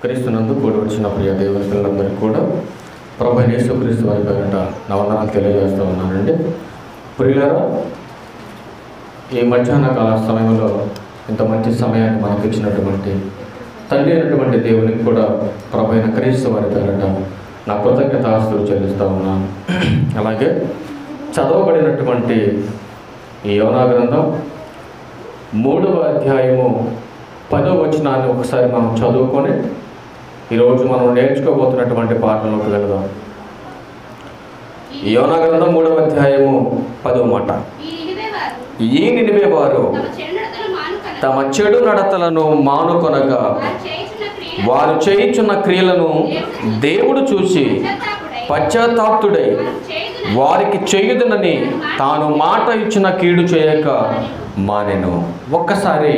క్రీస్తునందు కూడి వచ్చిన ప్రియ దేవుని పిల్లలందరికీ కూడా ప్రభువైన యేసుక్రీస్తు వారి పేరిట నా వందనాలు తెలియజేస్తూ ఉన్నానండి. ప్రియులారా, ఈ మధ్యాహ్న కాల సమయంలో ఇంత మంచి సమయాన్ని మనకు ఇచ్చినటువంటి తండ్రి అయినటువంటి దేవునికి కూడా ప్రభువైన క్రీస్తు వారి పేరిట నా కృతజ్ఞతాస్తులు చెల్లిస్తూ ఉన్నాను. అలాగే చదవబడినటువంటి ఈ యోనా గ్రంథం 3వ అధ్యాయము 10వ వచనాన్ని ఒకసారి మనం చదువుకొని ఈరోజు మనం నేర్చుకోబోతున్నటువంటి పాఠంలోకి వెళదాం. యోనా గ్రంథం 3వ అధ్యాయము 10వ మాట. ఈ నినివే వారు తమ చెడు నడతలను మానుకొనగా వారు చేయుచున్న క్రియలను దేవుడు చూసి పశ్చాత్తాప్తుడై వారికి చేయుదునని తాను మాట ఇచ్చిన కీడు చేయక మానెను. ఒక్కసారి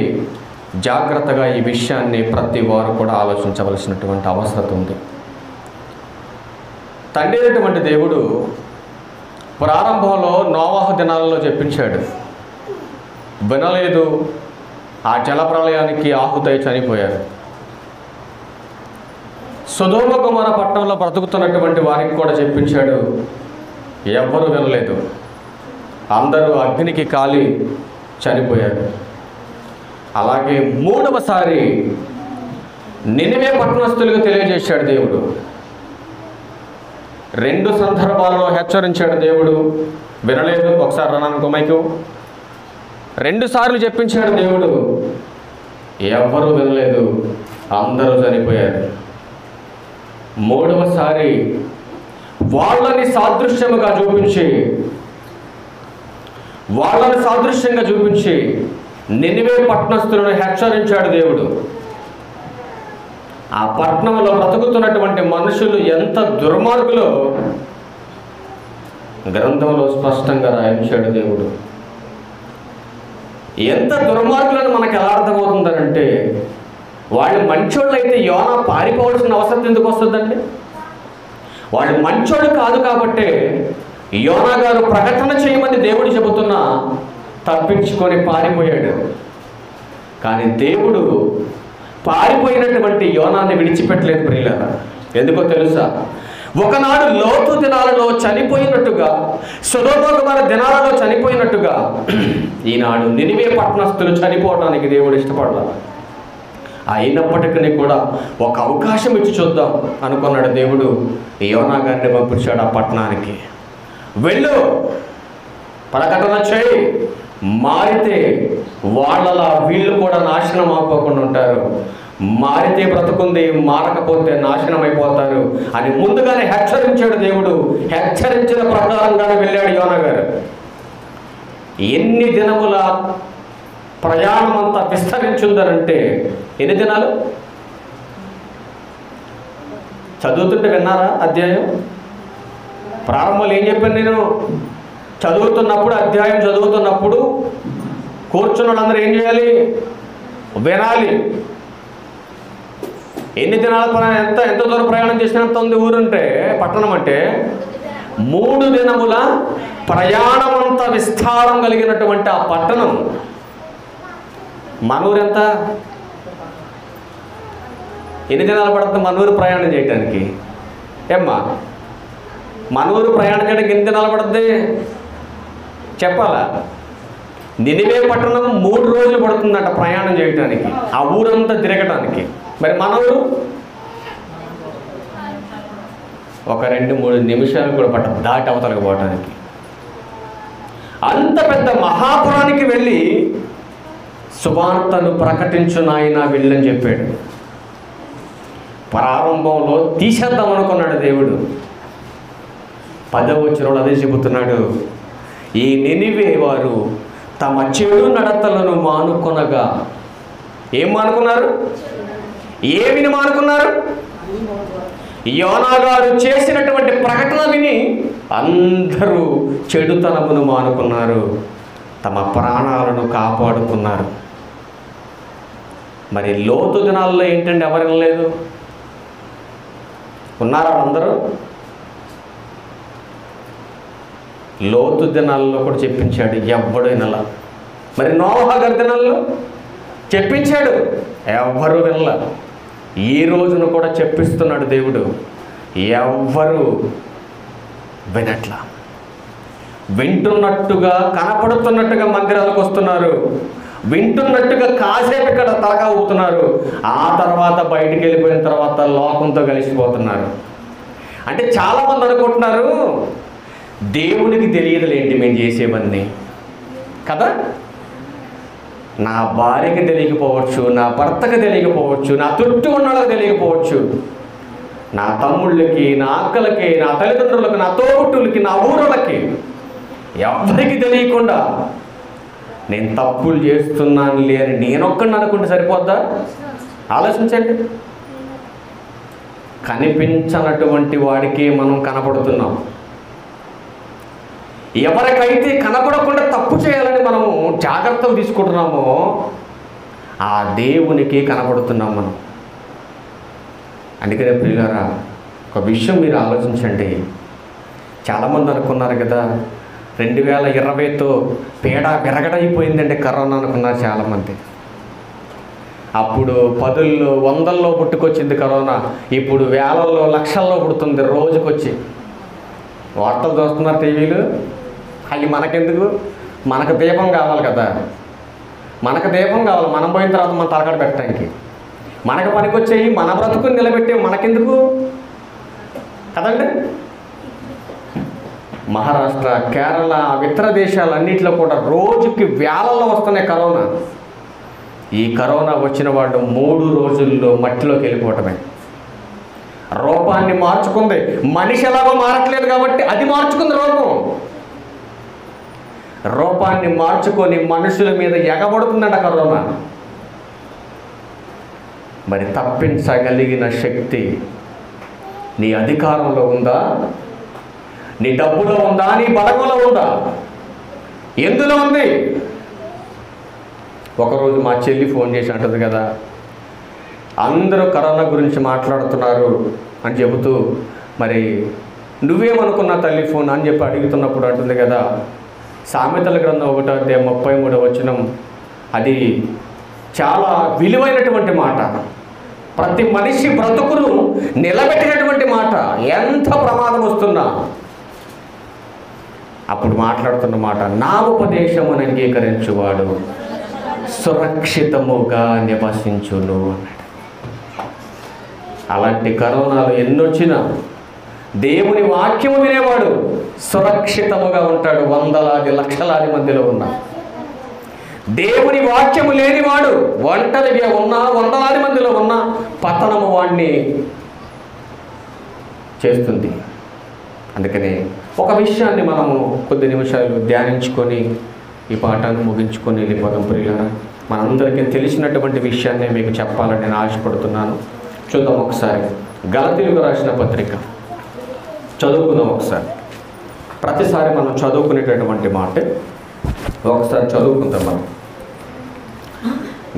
జాగ్రత్తగా ఈ విషయాన్ని ప్రతి వారు కూడా ఆలోచించవలసినటువంటి అవసరం ఉంది. తండ్రి అయినటువంటి దేవుడు ప్రారంభంలో నోవాహు దినాలలో చెప్పించాడు, వినలేదు. ఆ జలప్రళయానికి ఆహుతై చనిపోయారు. సొదొమ గొమొర్రా పట్టణంలో బ్రతుకుతున్నటువంటి వారికి కూడా చెప్పించాడు, ఎవ్వరూ వినలేదు. అందరూ అగ్నికి కాలి చనిపోయారు. అలాగే 3వసారి నినివే పట్టణస్థులకు తెలియజేశాడు దేవుడు. 2 సందర్భాలలో హెచ్చరించాడు దేవుడు, వినలేదు. ఒకసారి రనానికి మైకు 2 సార్లు చెప్పించాడు దేవుడు, ఎవ్వరూ వినలేదు, అందరూ చనిపోయారు. 3వసారి వాళ్ళని సాదృశ్యంగా చూపించి నినివే పట్టణస్థులను హెచ్చరించాడు దేవుడు. ఆ పట్టణంలో బ్రతుకుతున్నటువంటి మనుషులు ఎంత దుర్మార్గులో గ్రంథంలో స్పష్టంగా రాయించాడు దేవుడు. ఎంత దుర్మార్గులను మనకు ఎలా అర్థమవుతుందనంటే, వాళ్ళు మంచోళ్ళు అయితే యోనా పారిపోవాల్సిన అవసరం ఎందుకు వస్తుందండి? వాళ్ళు మంచోళ్ళు కాదు కాబట్టే యోనా గారు ప్రకటన చేయమని దేవుడు చెబుతున్నా తప్పించుకొని పారిపోయాడు. కానీ దేవుడు పారిపోయినటువంటి యోనాన్ని విడిచిపెట్టలేదు ప్రియులారా. ఎందుకో తెలుసా? ఒకనాడు లోతు దినాలలో చనిపోయినట్టుగా, సొదొమ గొమొర్రా దినాలలో చనిపోయినట్టుగా ఈనాడు నినివే పట్టణస్థులు చనిపోవడానికి దేవుడు ఇష్టపడలేదు. అయినప్పటికీ కూడా ఒక అవకాశం ఇచ్చి చూద్దాం అనుకున్నాడు దేవుడు. యోనా గారిని పంపించాడు ఆ పట్టణానికి. వెళ్ళు, ప్రకటన చేయి, మారితే వాళ్ళలా వీళ్ళు కూడా నాశనం అయిపోకుండా ఉంటారు. మారితే బ్రతుకుంది, మారకపోతే నాశనం అయిపోతారు అని ముందుగానే హెచ్చరించాడు దేవుడు. హెచ్చరించిన ప్రకారంగానే వెళ్ళాడు యోనా గారు. ఎన్ని దినముల ప్రయాణం అంతా విస్తరించుందనంటే, ఎన్ని దినాలు చదువుతుంటే విన్నారా? అధ్యాయం ప్రారంభంలో ఏం చెప్పాను నేను? చదువుతున్నప్పుడు, అధ్యాయం చదువుతున్నప్పుడు కూర్చున్న వాళ్ళందరూ ఏం చేయాలి? వినాలి. ఎన్ని దినాల ఎంత దూరం ప్రయాణం చేసినంత ఉంది ఊరుంటే, పట్టణం అంటే 3 దినముల ప్రయాణం అంతా విస్తారం కలిగినటువంటి ఆ పట్టణం. మనూరు ఎంత? ఎన్ని దినాలు పడుతుంది మనూరు ప్రయాణం చేయడానికి? ఏమ్మా, మనూరు ప్రయాణం చేయడానికి ఎన్ని దినాలు పడుతుంది చెప్పాలా? నినివే పట్టణం 3 రోజులు పడుతుందంట ప్రయాణం చేయడానికి, ఆ ఊరంతా తిరగటానికి. మరి మనూరు ఒక 2-3 నిమిషాలు కూడా పట్టదు దాటి అవతలకు పోవటానికి. అంత పెద్ద మహాపురానికి వెళ్ళి సువార్తను ప్రకటించు నాయన వెళ్ళని చెప్పాడు. ప్రారంభంలో తీసేద్దాం అనుకున్నాడు దేవుడు. 10వ వచనంలో అదే చెబుతున్నాడు, ఈ నినివే వారు తమ చెడు నడతలను మానుకొనగా. ఏం మానుకున్నారు? ఏమిని మానుకున్నారు? యోనా గారు చేసినటువంటి ప్రకటన విని అందరూ చెడుతనమును మానుకున్నారు, తమ ప్రాణాలను కాపాడుకున్నారు. మరి లోతు దినాల్లో ఏంటంటే ఎవరు వినలేదు? ఉన్నారా అందరూ? లోతు దినాల్లో కూడా చెప్పించాడు, ఎవ్వడు వినలా. మరి నోవహు గారి దినాల్లో చెప్పించాడు, ఎవ్వరూ వినలా. ఈ రోజును కూడా చెప్పిస్తున్నాడు దేవుడు. ఎవ్వరు వినట్లా. వింటున్నట్టుగా, కనపడుతున్నట్టుగా మందిరాలకు వస్తున్నారు, వింటున్నట్టుగా కాసేపు ఇక్కడ తలకా ఊపుతున్నారు, ఆ తర్వాత బయటికి వెళ్ళిపోయిన తర్వాత లోకంతో కలిసిపోతున్నారు. అంటే చాలామంది అనుకుంటున్నారు దేవునికి తెలియదులేంటి మేము చేసేవన్నీ కదా. నా భార్యకి తెలియకపోవచ్చు, నా భర్తకి తెలియకపోవచ్చు, నా చుట్టూ ఉన్న వాళ్ళకి తెలియకపోవచ్చు, నా తమ్ముళ్ళకి, నా అక్కలకి, నా తల్లిదండ్రులకి, నా తోబుట్టులకి, నా ఊరులకి ఎవరికి తెలియకుండా నేను తప్పులు చేస్తున్నానులే అని నేనొక్కడిని అనుకుంటే సరిపోద్దా? ఆలోచించండి. కనిపించనటువంటి వాడికి మనం కనపడుతున్నాం. ఎవరికైతే కనపడకుండా తప్పు చేయాలని మనము జాగ్రత్తలు తీసుకుంటున్నామో ఆ దేవునికి కనపడుతున్నాం మనం. అందుకనే ప్రియులారా, ఒక విషయం మీరు ఆలోచించండి. చాలామంది అనుకున్నారు కదా 2020తో పేడ విరగడైపోయిందంటే కరోనా అనుకున్నారు చాలామంది. అప్పుడు 10ల్లో 100ల్లో పుట్టుకొచ్చింది కరోనా, ఇప్పుడు వేలల్లో లక్షల్లో పుడుతుంది రోజుకొచ్చి. వార్తలు చూస్తున్నారు టీవీలు. అవి మనకెందుకు? మనకు దీపం కావాలి కదా, మనకు దీపం కావాలి. మనం పోయిన తర్వాత మన తలకాడ పెట్టడానికి మనకు పనికొచ్చేవి, మన బ్రతుకుని నిలబెట్టేవి మనకెందుకు కదండి. మహారాష్ట్ర, కేరళ, ఇతర దేశాలన్నింటిలో కూడా రోజుకి వేలల్లో వస్తున్నాయి కరోనా. ఈ కరోనా వచ్చిన వాళ్ళు 3 రోజుల్లో మట్టిలోకి వెళ్ళిపోవటమే. రూపాన్ని మార్చుకుంది. మనిషి ఎలాగో మారట్లేదు కాబట్టి అది మార్చుకుంది రూపం. రూపాన్ని మార్చుకొని మనుషుల మీద ఎగబడుతుందట కరోనా. మరి తప్పించగలిగిన శక్తి నీ అధికారంలో ఉందా? నీ డబ్బులో ఉందా? నీ బలగంలో ఉందా? ఎందులో ఉంది? ఒకరోజు మా చెల్లి ఫోన్ చేసి అంటుంది కదా, అందరూ కరోనా గురించి మాట్లాడుతున్నారు అని చెబుతూ, మరి నువ్వేమనుకున్నా తల్లి ఫోన్ అని చెప్పి అడుగుతున్నప్పుడు అంటుంది కదా, సామెతల గ్రంథం 1:33 వచనం, అది చాలా విలువైనటువంటి మాట. ప్రతి మనిషి బ్రతుకును నిలబెట్టినటువంటి మాట. ఎంత ప్రమాదం వస్తున్నా అప్పుడు మాట్లాడుతున్న మాట, నా ఉపదేశమును అంగీకరించువాడు సురక్షితముగా నివసించును అన్నాడు. అలాంటి కరోనాలు ఎన్నొచ్చినా దేవుని వాక్యము వినేవాడు సురక్షితముగా ఉంటాడు. వందలాది లక్షలాది మందిలో ఉన్నా దేవుని వాక్యము లేనివాడు ఒంటరిగా ఉన్నా, వందలాది మందిలో ఉన్నా పతనము వాడిని చేస్తుంది. అందుకనే ఒక విషయాన్ని మనము కొద్ది నిమిషాలు ధ్యానించుకొని ఈ పాఠాన్ని ముగించుకొని వెళ్ళిపోదాం. ప్రియులారా, మనందరికీ తెలిసినటువంటి విషయాన్ని మీకు చెప్పాలని నేను ఆశపడుతున్నాను. చూద్దాం ఒకసారి. గలతీయులకు రాసిన పత్రిక చదువుకుందాం ఒకసారి. ప్రతిసారి మనం చదువుకునేటటువంటి మాట ఒకసారి చదువుకుందాం. మనం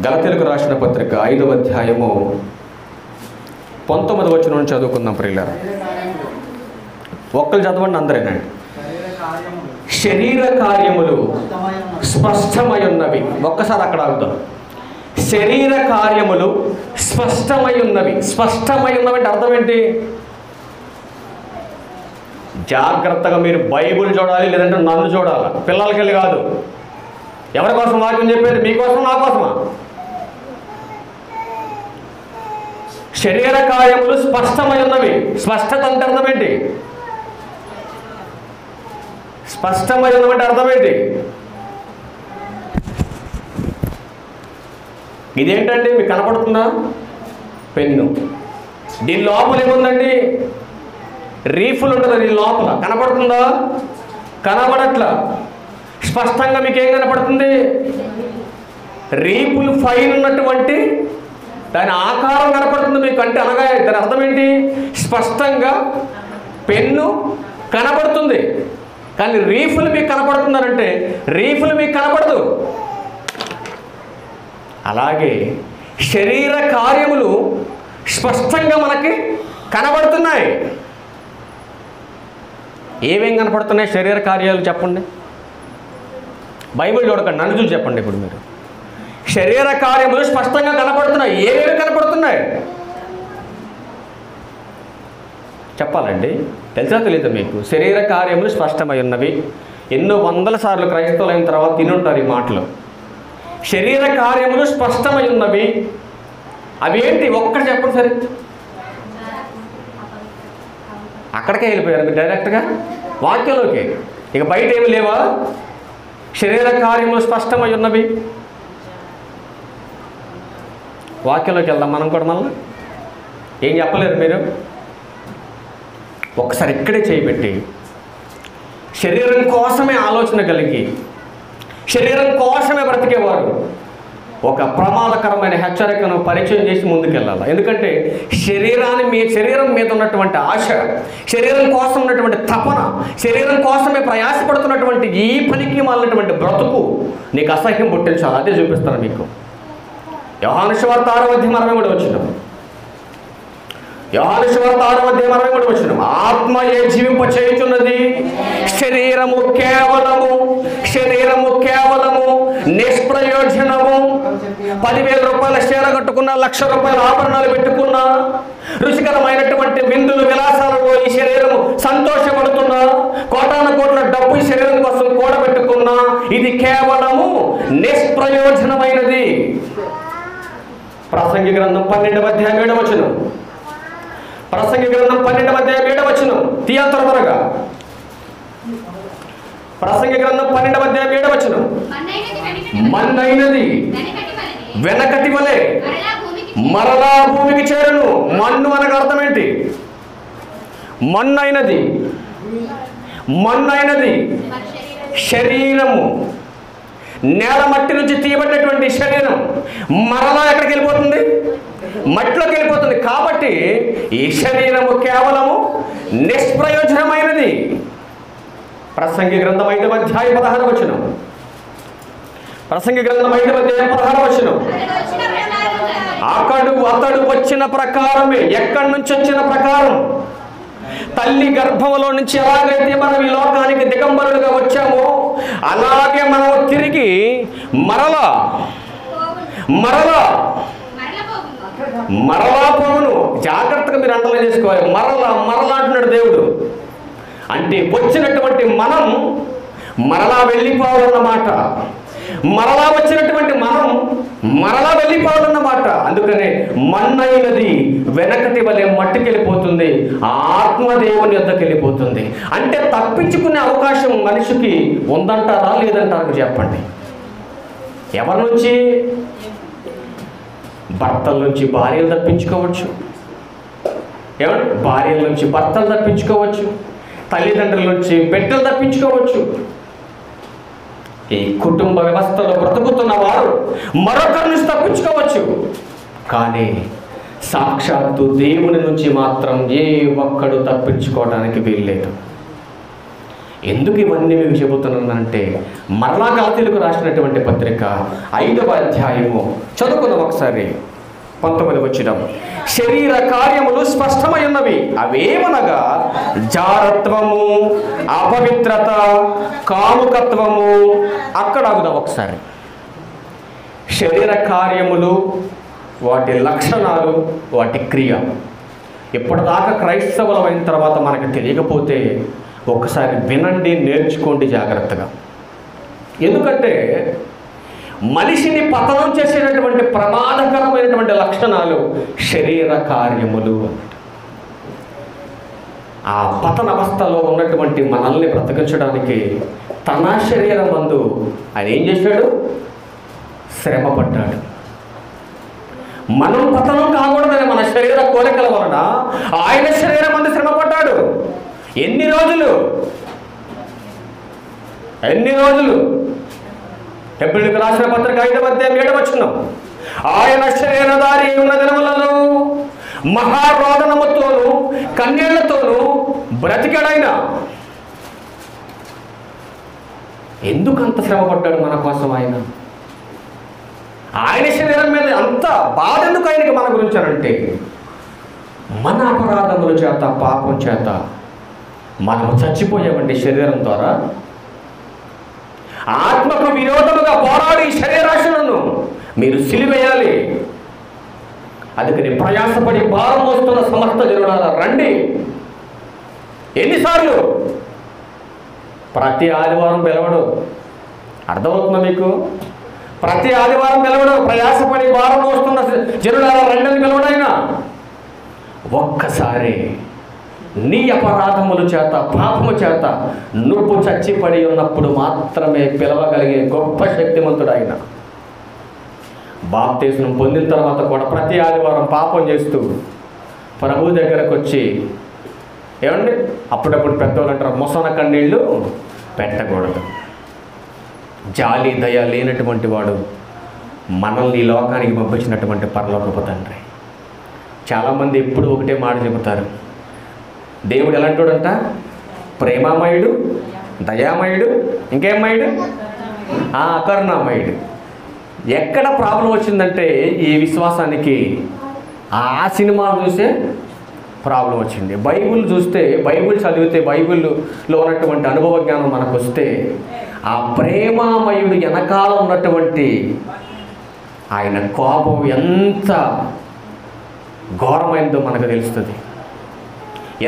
గలతీయులకు రాసిన పత్రిక 5వ అధ్యాయము 19వ వచనం చదువుకుందాం. ప్రియులారా, ఒక్కరు చదవండి అందరేనండి. శరీర కార్యములు స్పష్టమై ఉన్నవి. ఒక్కసారి అక్కడ ఆగుతాం. శరీర కార్యములు స్పష్టమై ఉన్నవి. స్పష్టమై ఉన్నవంటే అర్థం ఏంటి? జాగ్రత్తగా మీరు బైబుల్ చూడాలి, లేదంటే నన్ను చూడాలి. పిల్లలకి వెళ్ళి కాదు. ఎవరి కోసం వాక్యం చెప్పేది? మీకోసం, నా కోసమా? శరీర కార్యములు స్పష్టమై ఉన్నవి. స్పష్టత అంటే అర్థం ఏంటి? స్పష్టమై ఉన్నవంటే అర్థం ఏంటి? ఇదేంటండి మీకు కనపడుతుందా? పెన్ను. దీని లోపల ఏముందండి? రీఫుల్ ఉంటుంది. దీని లోపల కనపడుతుందా? కనబడట్లా. స్పష్టంగా మీకు ఏం కనపడుతుంది? రీఫుల్ ఫైన్ ఉన్నటువంటి దాని ఆకారం కనపడుతుంది మీకు. అంటే అనగా దాని అర్థం ఏంటి? స్పష్టంగా పెన్ను కనపడుతుంది, కానీ రీఫుల్ మీకు కనపడుతున్నారంటే రీఫుల్ మీకు కనపడదు. అలాగే శరీర కార్యములు స్పష్టంగా మనకి కనబడుతున్నాయి. ఏమేం కనపడుతున్నాయి శరీర కార్యాలు చెప్పండి. బైబిల్ చూడకండి, నన్ను చూసి చెప్పండి. ఇప్పుడు మీరు శరీర కార్యములు స్పష్టంగా కనపడుతున్నాయి. ఏమేమి కనపడుతున్నాయి? చెప్పాలండి, తెలుసా తెలీదా మీకు? శరీర కార్యములు స్పష్టమై ఉన్నవి. ఎన్నో వందల సార్లు క్రైస్తవులు అయిన తర్వాత తినుంటారు ఈ మాటలు. శరీర కార్యములు స్పష్టమై ఉన్నవి. అవి ఏంటి? ఒక్కటి చెప్పండి సరే. అక్కడికే వెళ్ళిపోయారు మీరు డైరెక్ట్గా వాక్యంలోకి. ఇక బయట ఏమి లేవా? శరీర కార్యములు స్పష్టమై ఉన్నవి. వాక్యంలోకి వెళ్దాం మనం కూడా. మళ్ళీ ఏం చెప్పలేరు మీరు? ఒకసారి ఇక్కడే చేయబెట్టి శరీరం కోసమే ఆలోచన కలిగి శరీరం కోసమే బ్రతికేవారు ఒక ప్రమాదకరమైన హెచ్చరికను పరిచయం చేసి ముందుకెళ్ళాలి. ఎందుకంటే శరీరం మీద ఉన్నటువంటి ఆశ, శరీరం కోసం ఉన్నటువంటి తపన, శరీరం కోసమే ప్రయాసపడుతున్నటువంటి ఈ పనికి మాలినటువంటి బ్రతుకు నీకు అసహ్యం పుట్టించాలి. అదే చూపిస్తాను మీకు. యోహాను సువార్త 6:63 యోహాను సువార్త 6:63 ఆత్మయే జీవింప చేయుచున్నది, శరీరము కేవలము నిష్ప్రయోజనము. 10,000 రూపాయల చీర కట్టుకున్నా, 1,00,000 రూపాయల ఆభరణాలు పెట్టుకున్నా, రుచికరమైనటువంటి విందులు విలాసాలలో ఈ శరీరము సంతోషపడుతున్నా, కోటాన కోట్ల డబ్బు ఈ శరీరం కోసం కూడబెట్టుకున్నా, ఇది కేవలము నిష్ప్రయోజనమైనది. ప్రసంగి గ్రంథం 12:7 ప్రసంగి గ్రంథం 12:7 తీయాలి త్వరగా. ప్రసంగి గ్రంథం 12:7 మన్నైనది వెనకటి వలె మరలా భూమికి చేరును. మన్ను అనగా అర్థం ఏంటి? మన్నైనది శరీరము, నేల మట్టి నుంచి తీయబడినటువంటి శరీరం మరలా ఎక్కడికి వెళ్ళిపోతుంది? మట్టిలోకి వెళ్ళిపోతుంది. కాబట్టి ఈ శరీరము కేవలము నిష్ప్రయోజనమైనది. ప్రసంగి గ్రంథం 5:16 ప్రసంగి గ్రంథం 5:16 అతడు వచ్చిన ప్రకారమే. ఎక్కడి నుంచి వచ్చిన ప్రకారం? తల్లి గర్భంలో నుంచి ఎలాగైతే మనం ఈ లోకానికి దిగంబరులుగా వచ్చామో అలాగే మనం తిరిగి మరలా పోవును. జాగ్రత్తగా మీరు అండర్లైన్ చేసుకోవాలి. మరలా అంటున్నాడు దేవుడు. అంటే వచ్చినటువంటి మనం మరలా వెళ్ళిపోవాలన్నమాట. మరలా వచ్చినటువంటి మనం మరలా వెళ్ళిపోవాలన్నమాట. అందుకనే మన్నైనది వెనకటి వలె మట్టికి వెళ్ళిపోతుంది, ఆత్మదేవుని యొద్దకు వెళ్ళిపోతుంది. అంటే తప్పించుకునే అవకాశం మనిషికి ఉందంటారా లేదంటారా చెప్పండి. ఎవరి నుంచి? భర్తల నుంచి భార్యలు తప్పించుకోవచ్చు, ఏమంటే భార్యల నుంచి భర్తలు తప్పించుకోవచ్చు, తల్లిదండ్రుల నుంచి బిడ్డలు తప్పించుకోవచ్చు. ఈ కుటుంబ వ్యవస్థలో బ్రతుకుతున్న వారు మరొకరి నుంచి తప్పించుకోవచ్చు. కానీ సాక్షాత్తు దేవుని నుంచి మాత్రం ఏ ఒక్కడు తప్పించుకోవడానికి వీల్లేదు. ఎందుకు ఇవన్నీ మీకు చెబుతున్నానంటే, మరలా గలతీయులకు రాసినటువంటి పత్రిక 5వ అధ్యాయము చదువుకున్నాం ఒకసారి. 19 శరీర కార్యములు స్పష్టమై ఉన్నవి. అవేమనగా జారత్వము, అపవిత్రత, కాముకత్వము. అక్కడ ఆగుదాం ఒకసారి. శరీర కార్యములు, వాటి లక్షణాలు, వాటి క్రియ. ఇప్పటిదాకా క్రైస్తవులం అయిన తర్వాత మనకు తెలియకపోతే ఒకసారి వినండి, నేర్చుకోండి జాగ్రత్తగా. ఎందుకంటే మనిషిని పతనం చేసేటటువంటి ప్రమాదకరమైనటువంటి లక్షణాలు శరీర కార్యములు. ఆ పతన అవస్థలో ఉన్నటువంటి మనల్ని బ్రతికించడానికి తన శరీరమందు ఆయన ఏం చేశాడు? శ్రమ పడ్డాడు. మనం పతనం కాకూడదని మన శరీర కోరికల వలన ఆయన శరీరమందు శ్రమ పడ్డాడు. ఎన్ని రోజులు? హెబ్రీయులకు రాసిన పత్రిక 5:7 ఆయన శరీరధారి ఉన్న దినములలో మహారోదనముతోనూ కన్నీళ్లతోనూ బ్రతికాడాయన. ఎందుకు అంత శ్రమ పడ్డాడు మన కోసం? ఆయన శరీరం మీద అంత బాధ ఎందుకు ఆయనకి మన గురించి అంటే, మన అపరాధముల చేత, పాపం చేత మనము చచ్చిపోయామండి. శరీరం ద్వారా ఆత్మకు విరోధముగా పోరాడి శరీరాశలను మీరు సిలివేయాలి. అందుకని ప్రయాసపడి భారం వస్తున్న సమస్త జనులారా రండి, ఎన్నిసార్లు? ప్రతి ఆదివారం పిలవడు. అర్థమవుతుందా మీకు? ప్రతి ఆదివారం పిలవడు. ప్రయాసపడి భారం వస్తున్న జనులారా రండని పిలవడైనా ఒక్కసారి నీ అపరాధముల చేత పాపము చేత నువ్వు చచ్చిపడి ఉన్నప్పుడు మాత్రమే పిలవగలిగే గొప్ప శక్తిమంతుడు ఆయన. బాప్తిస్మం పొందిన తర్వాత కూడా ప్రతి ఆదివారం పాపం చేస్తూ ప్రభు దగ్గరకు వచ్చి ఏమండి అప్పుడప్పుడు పెద్దవాళ్ళు అంటారు మొసన కన్నీళ్ళు పెట్టకూడదు. జాలి దయ లేనటువంటి వాడు మనల్ని ఈ లోకానికి పంపించినటువంటి పరలోకపు తండ్రి. చాలామంది ఎప్పుడు ఒకటే మాట చెబుతారు, దేవుడు ఎలాంటోడంట? ప్రేమామయుడు, దయామయుడు, ఇంకేమయుడు? కరుణామయుడు. ఎక్కడ ప్రాబ్లం వచ్చిందంటే ఈ విశ్వాసానికి ఆ సినిమాలు చూసే ప్రాబ్లం వచ్చింది. బైబిల్ చూస్తే, బైబిల్ చదివితే, బైబిల్లో ఉన్నటువంటి అనుభవ జ్ఞానం మనకు వస్తే ఆ ప్రేమామయుడు వెనకాల ఉన్నటువంటి ఆయన కోపం ఎంత ఘోరమైందో మనకు తెలుస్తుంది.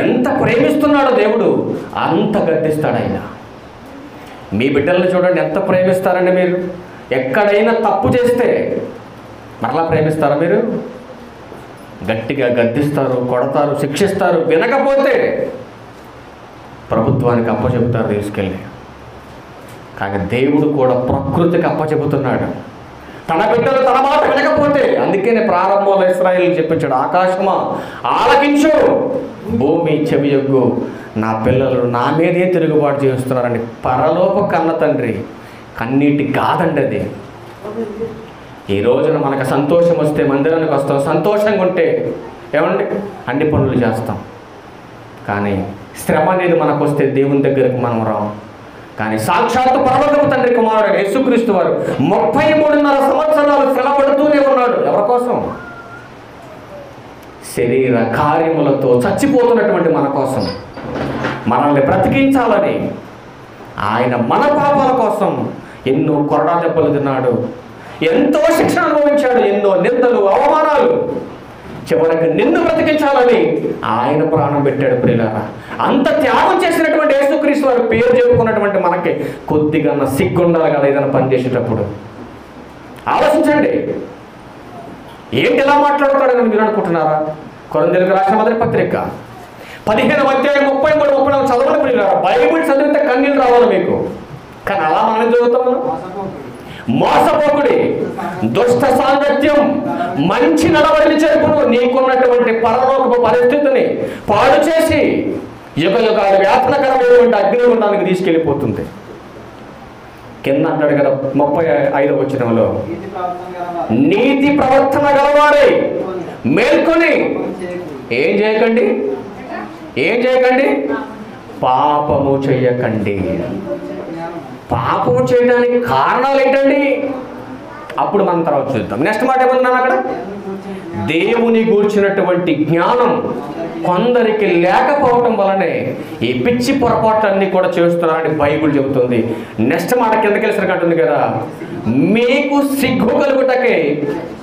ఎంత ప్రేమిస్తున్నాడో దేవుడు అంత గద్దిస్తాడు ఆయన. మీ బిడ్డలను చూడండి, ఎంత ప్రేమిస్తారండి మీరు. ఎక్కడైనా తప్పు చేస్తే మరలా ప్రేమిస్తారా మీరు? గట్టిగా గద్దిస్తారు, కొడతారు, శిక్షిస్తారు. వినకపోతే ప్రభుత్వానికి అప్పచెబుతారు తీసుకెళ్ళి. కానీ దేవుడు కూడా ప్రకృతికి అప్పచెబుతున్నాడు. తన బిడ్డలు తన మాట వినకపోతే, అందుకనే ప్రారంభంలో ఇశ్రాయేలు చెప్పించాడు, ఆకాశమా ఆలకించు, భూమి చెవియొగ్గు, నా పిల్లలు నా మీదే తిరుగుబాటు చేస్తున్నారని. పరలోక కన్న తండ్రి కన్నీటి కాదండి అది. ఈ రోజున మనకు సంతోషం వస్తే మందిరానికి వస్తాం, సంతోషంగా ఉంటే ఏమండి అన్ని పనులు చేస్తాం. కానీ శ్రమ అనేది మనకు వస్తే దేవుని దగ్గరకు మనం రాము. కానీ సాక్షాత్తు పరలోకపు తండ్రి కుమారుడు యేసుక్రీస్తు వారు 33.5 సంవత్సరాలు శ్రమపడుతూనే ఉన్నాడు. ఎవరి కోసం? శరీర కార్యములతో చచ్చిపోతున్నటువంటి మన కోసం, మనల్ని బ్రతికించాలని ఆయన మన పాపాల కోసం ఎన్నో కొరడా దెబ్బలు తిన్నాడు, ఎంతో శిక్షణ అనుభవించాడు, ఎన్నో నిందలు అవమానాలు. చివరికి నిన్ను బ్రతికించాలని ఆయన ప్రాణం పెట్టాడు. ప్రియులారా, అంత త్యాగం చేసినటువంటి యేసుక్రీస్తు వారి పేరు చెప్పుకున్నటువంటి మనకి కొద్దిగా సిగ్గుండాలి కదా ఏదైనా పని చేసేటప్పుడు. ఆలోచించండి, ఏంటి ఎలా మాట్లాడతాడని మీరు అనుకుంటున్నారా? కొరింథీయులకు రాసిన మొదటి పత్రిక 15వ అధ్యాయం 33 చదవండి ప్రియులారా. బైబిల్ చదివితే కన్నీళ్ళు రావాలి మీకు. కానీ అలా మనం చదువుతాము. మోసపోకుడి, దుష్ట సాంగత్యం మంచి నడవడిని చెరుపును నీకున్నటువంటి పరలోకపు పరిస్థితిని పాడు చేసి యుగ యుగాలు వ్యాపనకరమైనటువంటి అగ్నిగుండానికి తీసుకెళ్ళిపోతుంది. కింద అంటాడు కదా 35వ వచనంలో, నీతి ప్రవర్తన గలవారై మేల్కొని ఏం చేయకండి, ఏం చేయకండి, పాపము చెయ్యకండి. పాపము చేయడానికి కారణాలు ఏంటండి? అప్పుడు మనం తర్వాత చూద్దాం. నెక్స్ట్ మాట ఏమన్నాను అక్కడ? దేవుని గూర్చినటువంటి జ్ఞానం కొందరికి లేకపోవటం వలనే ఈ పిచ్చి పొరపాట్లన్నీ కూడా చేస్తున్నారని బైబిల్ చెబుతుంది. నెక్స్ట్ మాట కిందకి వెళ్ళిసరికట్టుంది కదా, మీకు సిగ్గు కలుగుటకే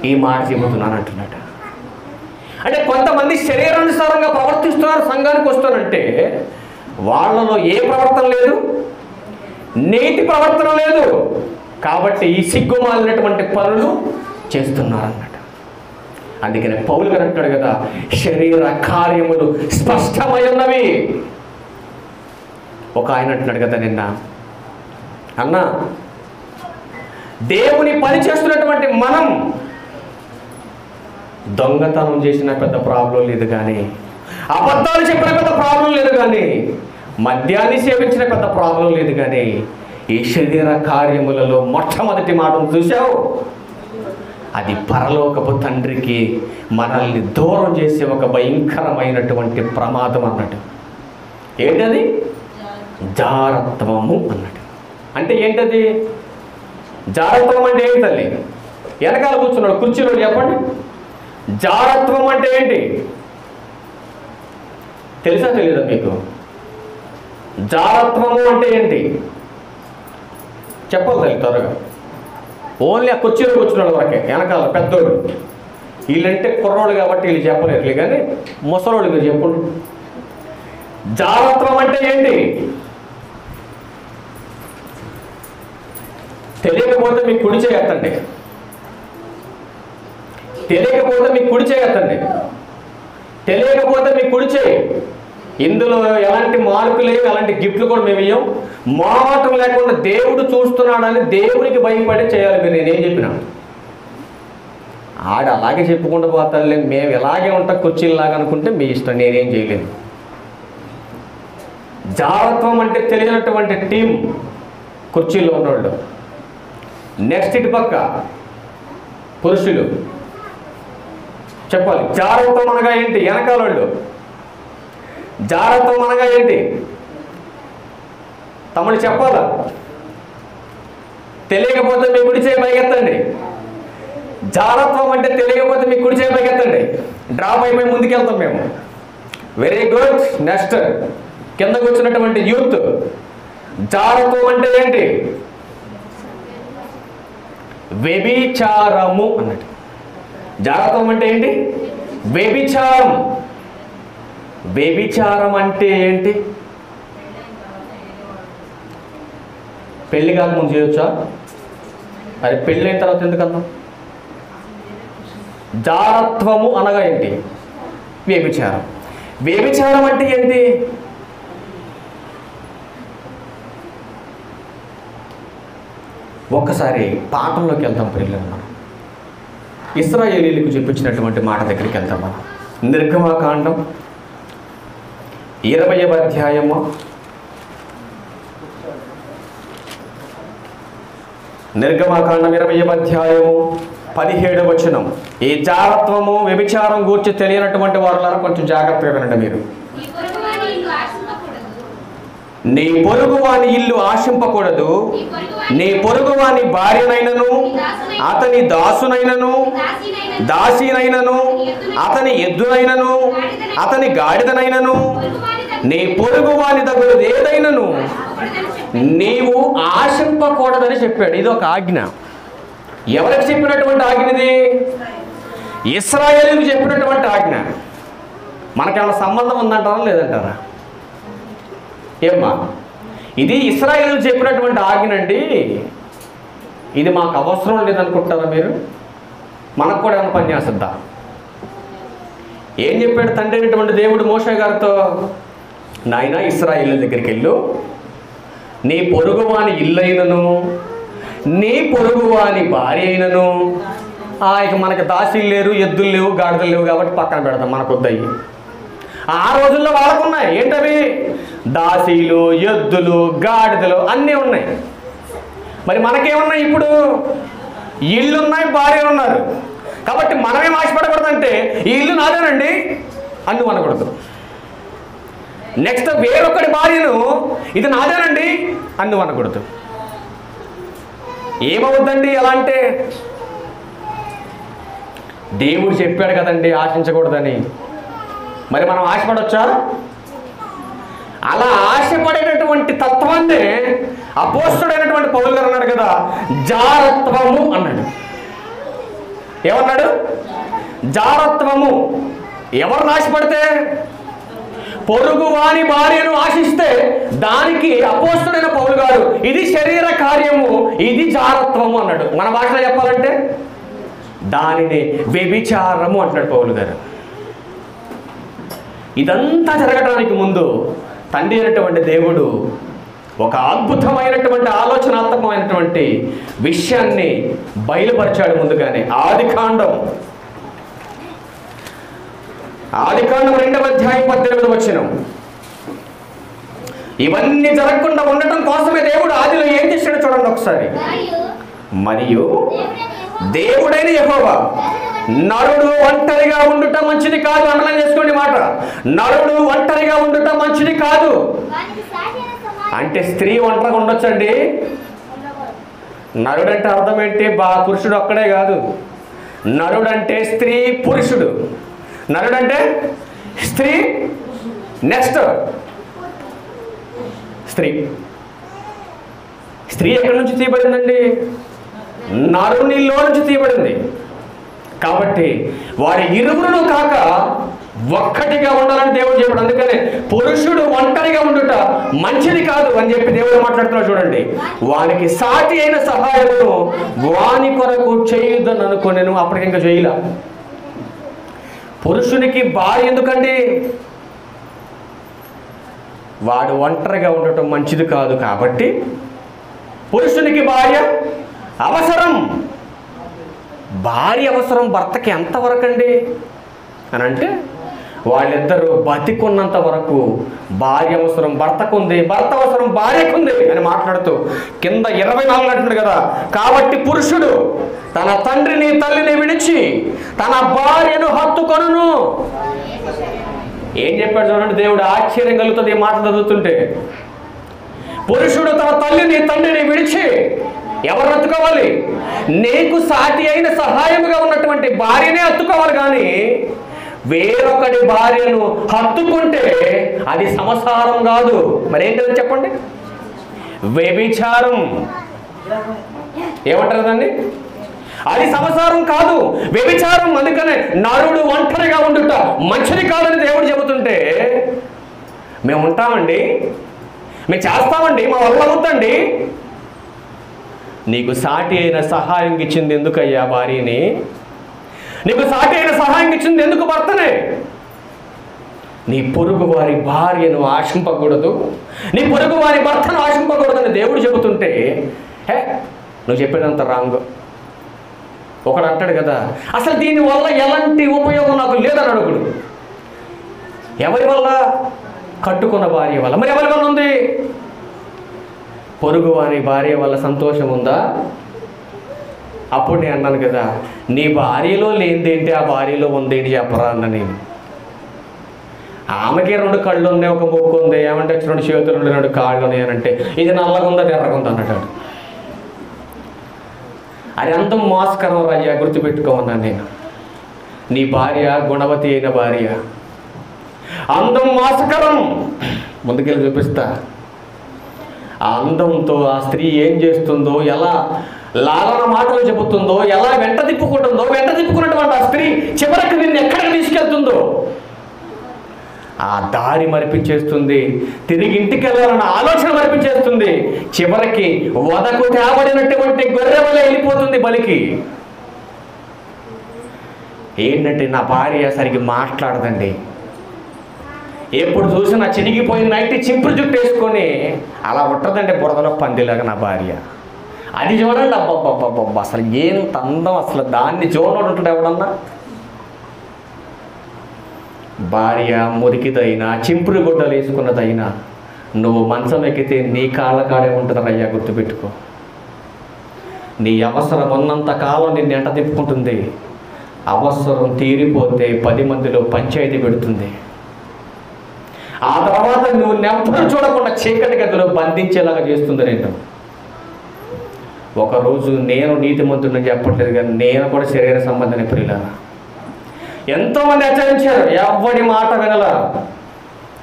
ఈ మాట చెబుతున్నాను అంటున్నాడు. అంటే కొంతమంది శరీరానుసారంగా ప్రవర్తిస్తున్నారు, సంఘానికి వస్తారంటే వాళ్ళలో ఏ ప్రవర్తన లేదు, నీతి ప్రవర్తన లేదు. కాబట్టి ఈ సిగ్గుమాలినటువంటి పనులు చేస్తున్నారన్నమాట. అందుకనే పౌలు గారు అంటాడు కదా, శరీర కార్యములు స్పష్టమై ఉన్నవి. ఒక ఆయన అంటున్నాడు కదా నిన్న, అన్న దేవుని పని చేస్తున్నటువంటి మనం దొంగతనం చేసిన పెద్ద ప్రాబ్లం లేదు, కానీ అబద్ధాలు చెప్పిన పెద్ద ప్రాబ్లం లేదు, కానీ మద్యాన్ని సేవించిన పెద్ద ప్రాబ్లం లేదు, కానీ ఈ శరీర కార్యములలో మొట్టమొదటి మాటను చూసావు, అది పరలోకపు తండ్రికి మనల్ని దూరం చేసే ఒక భయంకరమైనటువంటి ప్రమాదం అన్నట్టు. ఏంటది? జారత్వము అన్నట్టు. అంటే ఏంటది జారత్వం? అంటే ఏంటి తల్లి? వెనకాల కూర్చున్నాడు కుర్చీలో, చెప్పండి. జారత్వం అంటే ఏంటి తెలుసా తెలీదా మీకు? జారత్వము అంటే ఏంటి చెప్పాలి తల్లి త్వరగా. ఓన్లీ ఆ కుర్చీలో కూర్చున్నాడు వరకే, వెనకాల పెద్దోడు. వీళ్ళంటే కుర్రోడు కాబట్టి వీళ్ళు చెప్పలేరులే, కానీ ముసలోడు మీరు చెప్పండి. జారత్వం అంటే ఏంటి? తెలియకపోతే మీకు కుడి చేయొద్దండి. తెలియకపోతే మీకు కుడి చేయొద్దండి. తెలియకపోతే మీకు కుడి చేయి. ఇందులో ఎలాంటి మార్కులు లేవు, ఎలాంటి గిఫ్ట్లు కూడా మేము ఇవ్వం. మొహమాటం లేకుండా దేవుడు చూస్తున్నాడని దేవునికి భయపడి చేయాలి. మీరు నేనేం చెప్పినా ఆడ అలాగే చెప్పుకుంటూ పోతాడులే, మేము ఇలాగే ఉంటాం కుర్చీలాగా అనుకుంటే మీ ఇష్టం, నేనేం చేయలేను. జారత్వం అంటే తెలియనటువంటి టీం కుర్చీలో ఉన్నవాళ్ళు. నెక్స్ట్ ఇటు పక్క పురుషులు చెప్పాలి. జారత్వం అనగా ఏంటి? వెనకాల వాళ్ళు. జారత్వం అనగా ఏంటి? తమ్ముడు చెప్పాలా? తెలియకపోతే మీ కుడి చేయి పైకెత్తండి. జారత్వం అంటే తెలియకపోతే మీ కుడి చేయి పైకెత్తండి. డ్రాప్ అయిపోయి ముందుకెళ్తాం మేము. Very good. నెక్స్ట్ కిందకు వచ్చినటువంటి యూత్. జారత్వం అంటే ఏంటి? వ్యభిచారము అన్నట్టు. జారత్వం అంటే ఏంటి? వ్యభిచారం. వ్యభిచారం అంటే ఏంటి? పెళ్లి కాకముందు చేయొచ్చా? అది పెళ్ళైన తర్వాత ఎందుకన్నా? జారత్వము అనగా ఏంటి? వ్యభిచారం. వ్యభిచారం అంటే ఏంటి? ఒక్కసారి పాఠంలోకి వెళ్తాం. పిల్లలు మనం ఇశ్రాయేలీయులకు చెప్పించినటువంటి మాట దగ్గరికి వెళ్తాం. మనం నిర్గమకాండం 20వ అధ్యాయము 20వ అధ్యాయము 17వ వచనం. ఈ జారత్వము వ్యభిచారం గూర్చి తెలియనటువంటి వారులారా కొంచెం జాగ్రత్తగా వినండి. మీరు నీ పొరుగువాని ఇల్లు ఆశింపకూడదు, నీ పొరుగువాని భార్యనైనను, అతని దాసునైనను, దాసినైనను, అతని ఎద్దునైనను, అతని గాడిదనైనను, నీ పొరుగువాని దగ్గర ఏదైనను నీవు ఆశింపకూడదని చెప్పాడు. ఇది ఒక ఆజ్ఞ. ఎవరికి చెప్పినటువంటి ఆజ్ఞ ఇది? ఇశ్రాయేలుకు చెప్పినటువంటి ఆజ్ఞ. మనకేమైనా సంబంధం ఉందంటారా లేదంటారా? ఏమ్మా, ఇది ఇశ్రాయేలు చెప్పినటువంటి ఆజ్ఞనండి. ఇది మాకు అవసరం లేదనుకుంటారా మీరు? మనకు కూడా ఏమైనా పని చేస్తుందా? ఏం చెప్పాడు తండ్రి అయినటువంటి దేవుడు మోషే గారితో? నాయన, ఇశ్రాయేలు దగ్గరికి వెళ్ళు, నీ పొరుగువాని ఇల్లైనను, నీ పొరుగువాని భార్య అయినను. ఇక మనకి దాసీలు లేరు, ఎద్దులు లేవు, గాడిదలు లేవు కాబట్టి పక్కన పెడతాం, మనకు వద్దయి. ఆ రోజుల్లో వాళ్ళకున్నాయి. ఏంటవి? దాసీలు, ఎద్దులు, గాడిదలు అన్నీ ఉన్నాయి. మరి మనకేమున్నాయి? ఇప్పుడు ఇల్లున్నాయి, భార్య ఉన్నారు. కాబట్టి మనమేం ఆశపడకూడదంటే ఈ ఇల్లు నాదేనండి అని అనకూడదు. నెక్స్ట్ వేరొకటి భార్యను ఇది నాదేనండి అని అనకూడదు. ఏమవుద్దండి అలా అంటే? దేవుడు చెప్పాడు కదండి ఆశించకూడదని. మరి మనం ఆశపడవచ్చా? అలా ఆశపడేటటువంటి తత్వాన్ని అపోస్తుడైనటువంటి పౌలు గారు అన్నాడు కదా, జారత్వము అన్నాడు. ఏమన్నాడు? జారత్వము. ఎవరు ఆశపడితే? పొరుగు వాని భార్యను ఆశిస్తే దానికి అపోస్తుడైన పౌలు గారు ఇది శరీర కార్యము, ఇది జారత్వము అన్నాడు. మన భాషలో చెప్పాలంటే దానిని వ్యభిచారము అంటున్నాడు పౌలు గారు. ఇదంతా జరగడానికి ముందు తండ్రి అయినటువంటి దేవుడు ఒక అద్భుతమైనటువంటి ఆలోచనాత్మకమైనటువంటి విషయాన్ని బయలుపరిచాడు ముందుగానే. ఆదికాండం 2వ అధ్యాయం 18వ వచనం. ఇవన్నీ జరగకుండా ఉండటం కోసమే దేవుడు ఆదిలో ఏం చేశాడో చూడండి ఒకసారి. మరియు దేవుడైన యెహోవా నరుడు ఒంటరిగా ఉండుట మంచిది కాదు. అండర్లైన్ చేసుకోండి మాట. నరుడు ఒంటరిగా ఉండుట మంచిది కాదు అంటే స్త్రీ ఒంటరిగా ఉండొచ్చండి. నరుడు అంటే అర్థం ఏంటి? పురుషుడు ఒక్కడే కాదు. నరుడు అంటే స్త్రీ, పురుషుడు. నరుడు అంటే స్త్రీ, నెక్స్ట్ స్త్రీ. స్త్రీ ఎక్కడి నుంచి తీయబడిందండి? నరునిలో నుంచి తీయబడింది. కాబట్టి వారి ఇరువురును కాక ఒక్కటిగా ఉండాలని దేవుడు చెప్పాడు. అందుకనే పురుషుడు ఒంటరిగా ఉండుట మంచిది కాదు అని చెప్పి దేవుడు మాట్లాడుతున్నాడు. చూడండి, వానికి సాటి అయిన సహాయమును వాని కొరకు చేయొద్దని అనుకునేను. అప్పటికి ఇంకా చేయలా. పురుషునికి భార్య ఎందుకండి? వాడు ఒంటరిగా ఉండటం మంచిది కాదు కాబట్టి పురుషునికి భార్య అవసరం. భార్య అవసరం భర్తకి ఎంతవరకు అండి అని అంటే, వాళ్ళిద్దరూ బతికున్నంత వరకు భార్య అవసరం భర్తకుంది, భర్త అవసరం భార్యకుంది అని మాట్లాడుతూ కింద 24 అంటున్నాడు కదా. కాబట్టి పురుషుడు తన తండ్రిని తల్లిని విడిచి తన భార్యను హత్తుకొనును. ఏం చెప్పాడు చూడండి, దేవుడు ఆశ్చర్యం కలుగుతుంది ఈ మాట చదువుతుంటే. పురుషుడు తన తల్లిని తండ్రిని విడిచి ఎవరు హత్తుకోవాలి? నీకు సాటి అయిన సహాయముగా ఉన్నటువంటి భార్యనే హత్తుకోవాలి. కానీ వేరొకటి భార్యను హత్తుకుంటే అది సంసారం కాదు. మరేంటని చెప్పండి? వ్యభిచారం. ఏమంటారు దాన్ని? అది సంసారం కాదు, వ్యభిచారం. అందుకనే నరుడు ఒంటరిగా ఉండుట మంచిది కాదని దేవుడు చెబుతుంటే మేము ఉంటామండి, మేము చేస్తామండి, మా వల్ల అవుతండి. నీకు సాటి అయిన సహాయం ఇచ్చింది ఎందుకయ్యా భార్యని? నీకు సాటి అయిన సహాయం ఇచ్చింది ఎందుకు భర్తనే? నీ పొరుగు వారి భార్యను ఆశింపకూడదు, నీ పొరుగు వారి భర్తను ఆశింపకూడదని దేవుడు చెబుతుంటే నువ్వు చెప్పినంత రాంగ్. ఒకడు అంటాడు కదా, అసలు దీనివల్ల ఎలాంటి ఉపయోగం నాకు లేదని అడుగుడు. ఎవరి వల్ల? కట్టుకున్న భార్య వల్ల. మరి ఎవరి వల్ల ఉంది? పొరుగు వారి భార్య వల్ల సంతోషం ఉందా? అప్పుడు నేను అన్నాను కదా, నీ భార్యలో లేనిదేంటి ఆ భార్యలో ఉందేంటి చెప్పరా అన్న నేను. ఆమెకి 2 కళ్ళు ఉన్నాయి, ఒక ముక్కు ఉంది, ఏమంటే 2 చేతులు ఉండే 2 కాళ్ళు ఉన్నాయి అని అంటే ఇది నల్లగా ఉందా ఎర్రగా ఉందా అన్నట్టు. అది అందం మోసకరం రయ్యా, గుర్తుపెట్టుకోమన్నాను నేను. నీ భార్య గుణవతి అయిన భార్య. అందం మోసకరం. ముందుకెళ్ళి చూపిస్తా. ఆ అందంతో ఆ స్త్రీ ఏం చేస్తుందో, ఎలా లాలన మాటలు చెబుతుందో, ఎలా వెంట తిప్పుకుంటుందో, వెంట తిప్పుకున్నటువంటి ఆ స్త్రీ చివరికి నిన్ను ఎక్కడికి తీసుకెళ్తుందో ఆ దారి మరిపించేస్తుంది. తిరిగి ఇంటికి వెళ్ళాలన్న ఆలోచన మరిపించేస్తుంది. చివరికి వదకు తేబడినటువంటి గొర్రె వలె వెళ్ళిపోతుంది బలికి. ఏంటంటే నా భార్య సరిగ్గా మాట్లాడదండి. ఎప్పుడు చూసినా చినిగిపోయిన నైట్ చింపురు జుట్టు వేసుకొని అలా ఉంటుందండి, బురదలో పందిలాగా నా భార్య. అది చూడండి, అబ్బబ్బబ్బబ్బ అసలు ఏంత అందం. అసలు దాన్ని చూడడం ఉంటుంది ఎవడన్నా? భార్య మురికిదైనా చింపురు గుడ్డలు వేసుకున్నదైనా నువ్వు మంచం ఎక్కితే నీ కాళ్ళ కాడే ఉంటుంది అయ్యా, గుర్తుపెట్టుకో. నీ అవసరం ఉన్నంత కాలం నిన్ను ఎంట తిప్పుకుంటుంది. అవసరం తీరిపోతే 10 మందిలో పంచాయతీ పెడుతుంది. ఆ తర్వాత నువ్వు నెప్పరు చూడకుండా చీకటి గదిలో బంధించేలాగా చేస్తుంది నేను. ఒకరోజు నేను నీతిమంతుడిని చెప్పట్లేదు, కానీ నేను కూడా శరీర సంబంధమైన ప్రియులారా. ఎంతోమంది హెచ్చరించారు, ఎవరి మాట వినలా.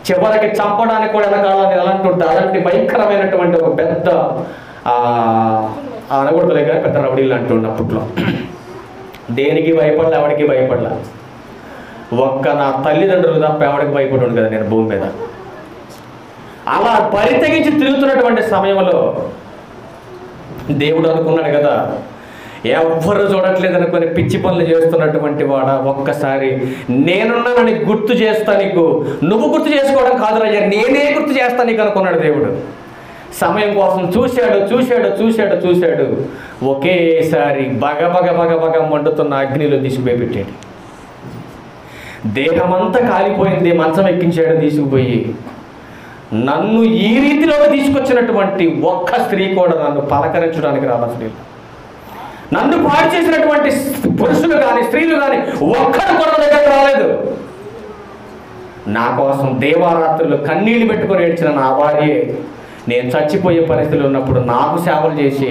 చివరికి చంపడానికి కూడా వెనకాలని ఎలాంటి ఉంటుంది. అలాంటి భయంకరమైనటువంటి ఒక పెద్ద అనకూడదులే కానీ పెద్ద రౌడీలు అంటుండే అప్పట్లో. దేనికి భయపడలే, ఎవరికి భయపడలే. ఒక్క నా తల్లిదండ్రులు తప్ప ఎవరికి భయపడి ఉంది కదా నేను భూమి మీద. అలా పరితగించి తిరుగుతున్నటువంటి సమయంలో దేవుడు అనుకున్నాడు కదా, ఎవ్వరు చూడట్లేదు అనుకుని పిచ్చి పనులు చేస్తున్నటువంటి వాడ, ఒక్కసారి నేనున్నానని గుర్తు చేస్తా నీకు. నువ్వు గుర్తు చేసుకోవడం కాదురయ్యా, నేనే గుర్తు చేస్తా నీకు అనుకున్నాడు దేవుడు. సమయం కోసం చూశాడు. ఒకేసారి బగ మండుతున్న అగ్నిలో తీసుకుపోయి పెట్టాడు. దేహమంతా కాలిపోయింది, మంచం ఎక్కించాడు తీసుకుపోయి. నన్ను ఈ రీతిలో తీసుకొచ్చినటువంటి ఒక్క స్త్రీ కూడా నన్ను పలకరించడానికి రాలేదు. నన్ను పాడు చేసినటువంటి పురుషులు కానీ స్త్రీలు కానీ ఒక్కరు కూడా దగ్గర రాలేదు. నా కోసం దేవారాత్రులు కన్నీళ్లు పెట్టుకొని ఏడ్చిన నా భార్యే నేను చచ్చిపోయే పరిస్థితులు ఉన్నప్పుడు నాకు సేవలు చేసి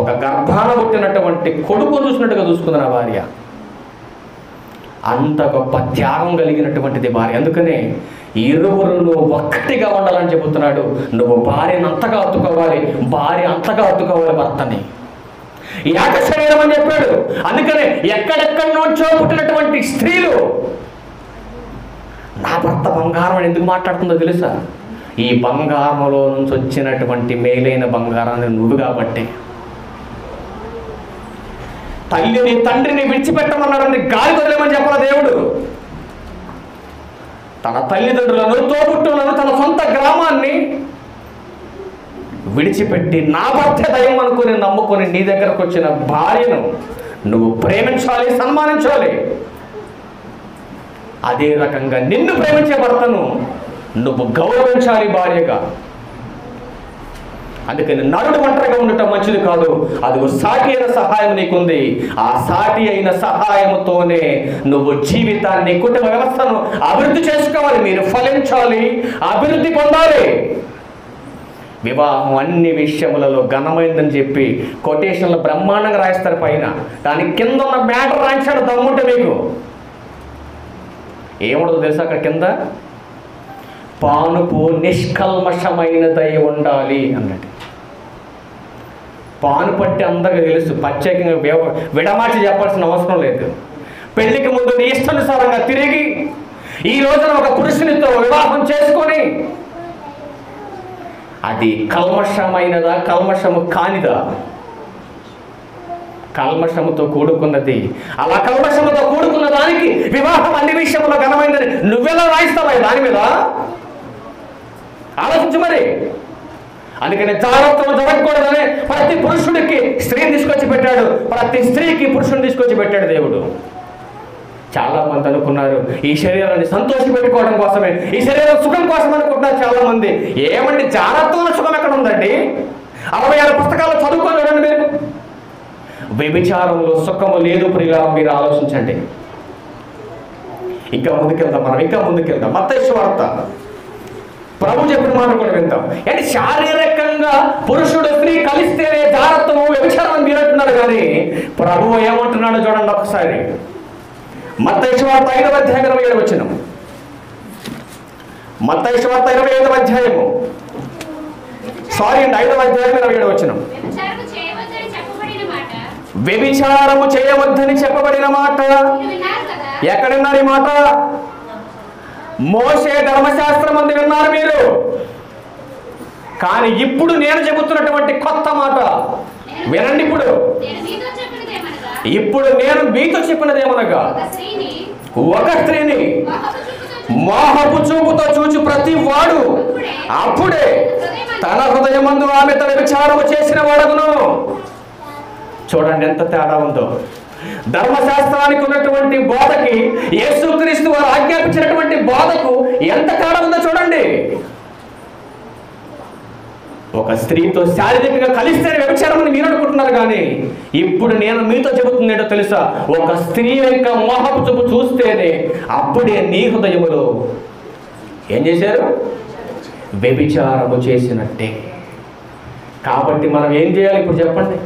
ఒక గర్భాన పుట్టినటువంటి కొడుకు చూసినట్టుగా చూసుకుంది నా భార్య. అంత గొప్ప త్యాగం కలిగినటువంటిది భార్య. అందుకనే ఇరువురు ఒక్కటిగా ఉండాలని చెబుతున్నాడు. నువ్వు భార్యను అంతగా హత్తుకోవాలి, భార్య అంతగా హత్తుకోవాలి భర్తని. ఏక శరీరం అని చెప్పాడు. అందుకనే ఎక్కడెక్కడి నుంచో పుట్టినటువంటి స్త్రీలు నా భర్త బంగారం అని ఎందుకు మాట్లాడుతుందో తెలుసా? ఈ బంగారంలో నుంచి వచ్చినటువంటి మేలైన బంగారాన్ని నువ్వు కాబట్టి. తల్లిని తండ్రిని విడిచిపెట్టమన్నాడని గాలి వదిలేమని చెప్పాల దేవుడు. తన తల్లిదండ్రులను, తోబుట్టులను, తన సొంత గ్రామాన్ని విడిచిపెట్టి నా భర్త దైవం అనుకుని నమ్ముకొని నీ దగ్గరకు వచ్చిన భార్యను నువ్వు ప్రేమించాలి, సన్మానించాలి. అదే రకంగా నిన్ను ప్రేమించే భర్తను నువ్వు గౌరవించాలి భార్యగా. అందుకని నరుడు ఒంటరిగా ఉండటం మంచిది కాదు. అది సాటి అయిన సహాయం నీకుంది. ఆ సాటి అయిన సహాయంతోనే నువ్వు జీవితాన్ని, కుటుంబ వ్యవస్థను అభివృద్ధి చేసుకోవాలి. మీరు ఫలించాలి, అభివృద్ధి పొందాలి. వివాహం అన్ని విషయములలో ఘనమైందని చెప్పి కొటేషన్లు బ్రహ్మాండంగా రాయిస్తారు పైన. దాని కింద ఉన్న మ్యాటర్ రాయించాడు దమ్ముంటే మీకు. ఏముండదు తెలుసా అక్కడ కింద? పానుపు నిష్కల్మషమైనదై ఉండాలి అన్నట్టు. పానుపు అంటే అందరికీ తెలుసు, ప్రత్యేకంగా విడమార్చి చెప్పాల్సిన అవసరం లేదు. పెళ్లికి ముందు నీ ఇష్టానుసారంగా తిరిగి ఈ రోజున ఒక పురుషునితో వివాహం చేసుకొని అది కల్మషమైనదా, కల్మషము కానిదా? కల్మషముతో కూడుకున్నది. అలా కల్మషముతో కూడుకున్న దానికి వివాహం అన్ని విషయంలో ఘనమైందని నువ్వెలా రాయిస్తావా దాని మీద? ఆలోచించు మరి. అందుకని జాగ్రత్తలు జరగకూడదని ప్రతి పురుషుడికి స్త్రీని తీసుకొచ్చి పెట్టాడు, ప్రతి స్త్రీకి పురుషుని తీసుకొచ్చి పెట్టాడు దేవుడు. చాలా మంది అనుకున్నారు ఈ శరీరాన్ని సంతోషి పెట్టుకోవడం కోసమే, ఈ శరీరం సుఖం కోసం అనుకుంటున్నారు చాలా మంది. ఏమండి జాగ్రత్తల సుఖం ఎక్కడ ఉందండి? 66 పుస్తకాలు చదువుకొని చూడండి మీరు. వ్యభిచారంలో సుఖము లేదు ప్రియులారా, మీరు ఆలోచించండి. ఇంకా ముందుకెళ్దాం మనం, ఇంకా ముందుకెళ్దాం. మత్తయి సువార్త ప్రభు చెప్పిన మాట కూడా విందాం. అంటే శారీరకంగా పురుషుడు స్త్రీ కలిస్తేనే జాగ్రత్తము వ్యభిచారం అని మీరు అంటున్నారు, కానీ ప్రభు ఏమంటున్నాడో చూడండి ఒకసారి. మత్తయి సువార్త 5వ అధ్యాయం 27వ వచనం. మత్తయి సువార్త 25వ అధ్యాయము 5వ అధ్యాయం 27వ వచనం. వ్యభిచారము చేయవద్దని చెప్పబడిన మాట ఎక్కడున్నారు? ఈ మాట మోషే ధర్మశాస్త్రం అందు విన్నారు మీరు. కానీ ఇప్పుడు నేను చెబుతున్నటువంటి కొత్త మాట వినండి. ఇప్పుడు నేను మీతో చెప్పినదేమనగా, ఒక స్త్రీని మోహపు చూపుతో చూచి ప్రతి వాడు అప్పుడే తన హృదయమందు ఆమెతో వ్యభిచారము చేసిన వాడగును. చూడండి ఎంత తేడా ఉందో. ధర్మశాస్త్రానికి ఉన్నటువంటి బోధకి, యేసుక్రీస్తు వారు ఆజ్ఞాపించినటువంటి బోధకు ఎంత తేడా ఉందో చూడండి. ఒక స్త్రీతో శారీరకంగా కలిస్తేనే వ్యభిచారం అని మీరు అనుకుంటున్నారు, కానీ ఇప్పుడు నేను మీతో చెబుతుంది ఏంటో తెలుసా? ఒక స్త్రీ యొక్క మోహపు చూపు చూస్తేనే అప్పుడే నీ హృదయములో ఏం చేశారు? వ్యభిచారము చేసినట్టే. కాబట్టి మనం ఏం చేయాలి ఇప్పుడు చెప్పండి?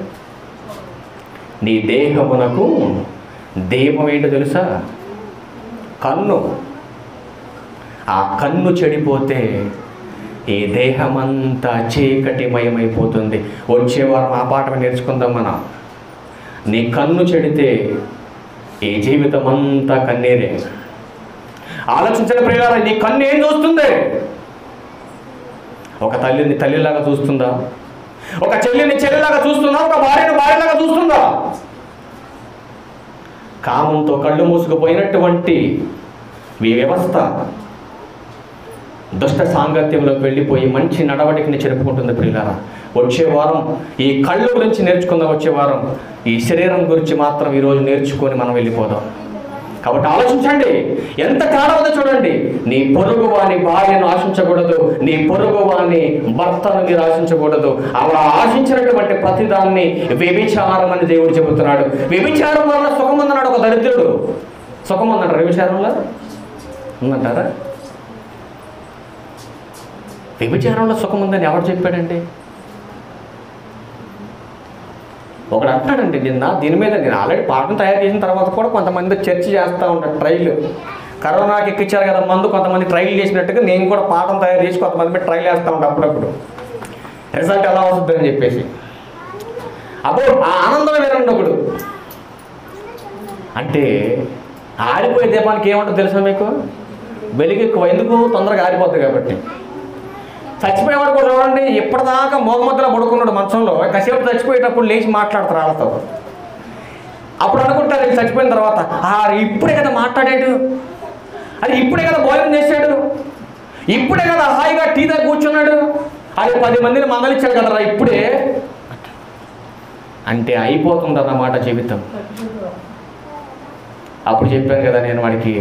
నీ దేహమునకు దీపం ఏంటో తెలుసా? కన్ను. ఆ కన్ను చెడిపోతే ఈ దేహమంతా చీకటిమయమైపోతుంది. వచ్చేవారం ఆ పాఠం నేర్చుకుందాం మనం. నీ కన్ను చెడితే ఈ జీవితం అంతా కన్నీరే. ఆలోచించిన ప్రియులారా, నీ కన్ను ఏం చూస్తుంది? ఒక తల్లిని తల్లిలాగా చూస్తుందా? ఒక చెల్లిని చెల్లిలాగా చూస్తుందా? ఒక భార్యను భార్యలాగా చూస్తుందా? కామంతో కళ్ళు మూసుకుపోయినటువంటి ఈ వ్యవస్థ దుష్ట సాంగత్యంలోకి వెళ్ళిపోయి మంచి నడవడికని చెరుపుకుంటుంది ప్రియులారా. వచ్చే వారం ఈ కళ్ళు గురించి నేర్చుకుందాం. వచ్చే వారం ఈ శరీరం గురించి మాత్రం ఈరోజు నేర్చుకొని మనం వెళ్ళిపోదాం. కాబట్టి ఆలోచించండి, ఎంత తేడా ఉందో చూడండి. నీ పొరుగు వాని భార్యను ఆశించకూడదు, నీ పొరుగు వాని భర్తను మీరు ఆశించకూడదు. అలా ఆశించినటువంటి ప్రతిదాన్ని వ్యభిచారం అని దేవుడు చెబుతున్నాడు. వ్యభిచారం వల్ల సుఖం ఉందన్నాడు ఒక దరిద్రుడు. సుఖం ఉందంటారు వ్యభిచారంలో? ఉందంటారా? వ్యభిచారంలో సుఖం ఉందని ఎవరు చెప్పాడండి? ఒకడు అంటాడండి, దీని మీద నేను ఆల్రెడీ పాఠం తయారు చేసిన తర్వాత కూడా కొంతమంది చర్చ చేస్తూ ఉంటారు. ట్రైల్ కరోనాకి ఎక్కించారు కదా మందు, కొంతమంది ట్రైల్ చేసినట్టుగా నేను కూడా పాఠం తయారు చేసి కొంతమంది మీద ట్రైల్ చేస్తూ ఉంటాను అప్పుడప్పుడు. రిజల్ట్ ఎలా వస్తుంది అని చెప్పేసి. అప్పుడు ఆ ఆనందమే వేరండి. ఒకడు అంటే ఆరిపోయే దీపానికి ఏముంటుంది తెలుసా మీకు? వెలుగు ఎక్కువ, ఎందుకు? తొందరగా ఆరిపోద్ది కాబట్టి. చచ్చిపోయేవాడు కూడా చూడండి, ఇప్పటిదాకా మోగమద్దలో పడుకున్నాడు మంచంలో, కాసేపు చచ్చిపోయేటప్పుడు లేచి మాట్లాడతారు వాళ్ళతో. అప్పుడు అనుకుంటారు వీళ్ళు చచ్చిపోయిన తర్వాత, ఇప్పుడే కదా మాట్లాడాడు, అది ఇప్పుడే కదా భోజనం చేశాడు, ఇప్పుడే కదా హాయిగా టీ దగ్గర కూర్చున్నాడు, అది 10 మందిని మందలిచ్చాడు కదరా ఇప్పుడే. అంటే అయిపోతుందన్నమాట జీవితం. అప్పుడు చెప్పాను కదా నేను వాడికి,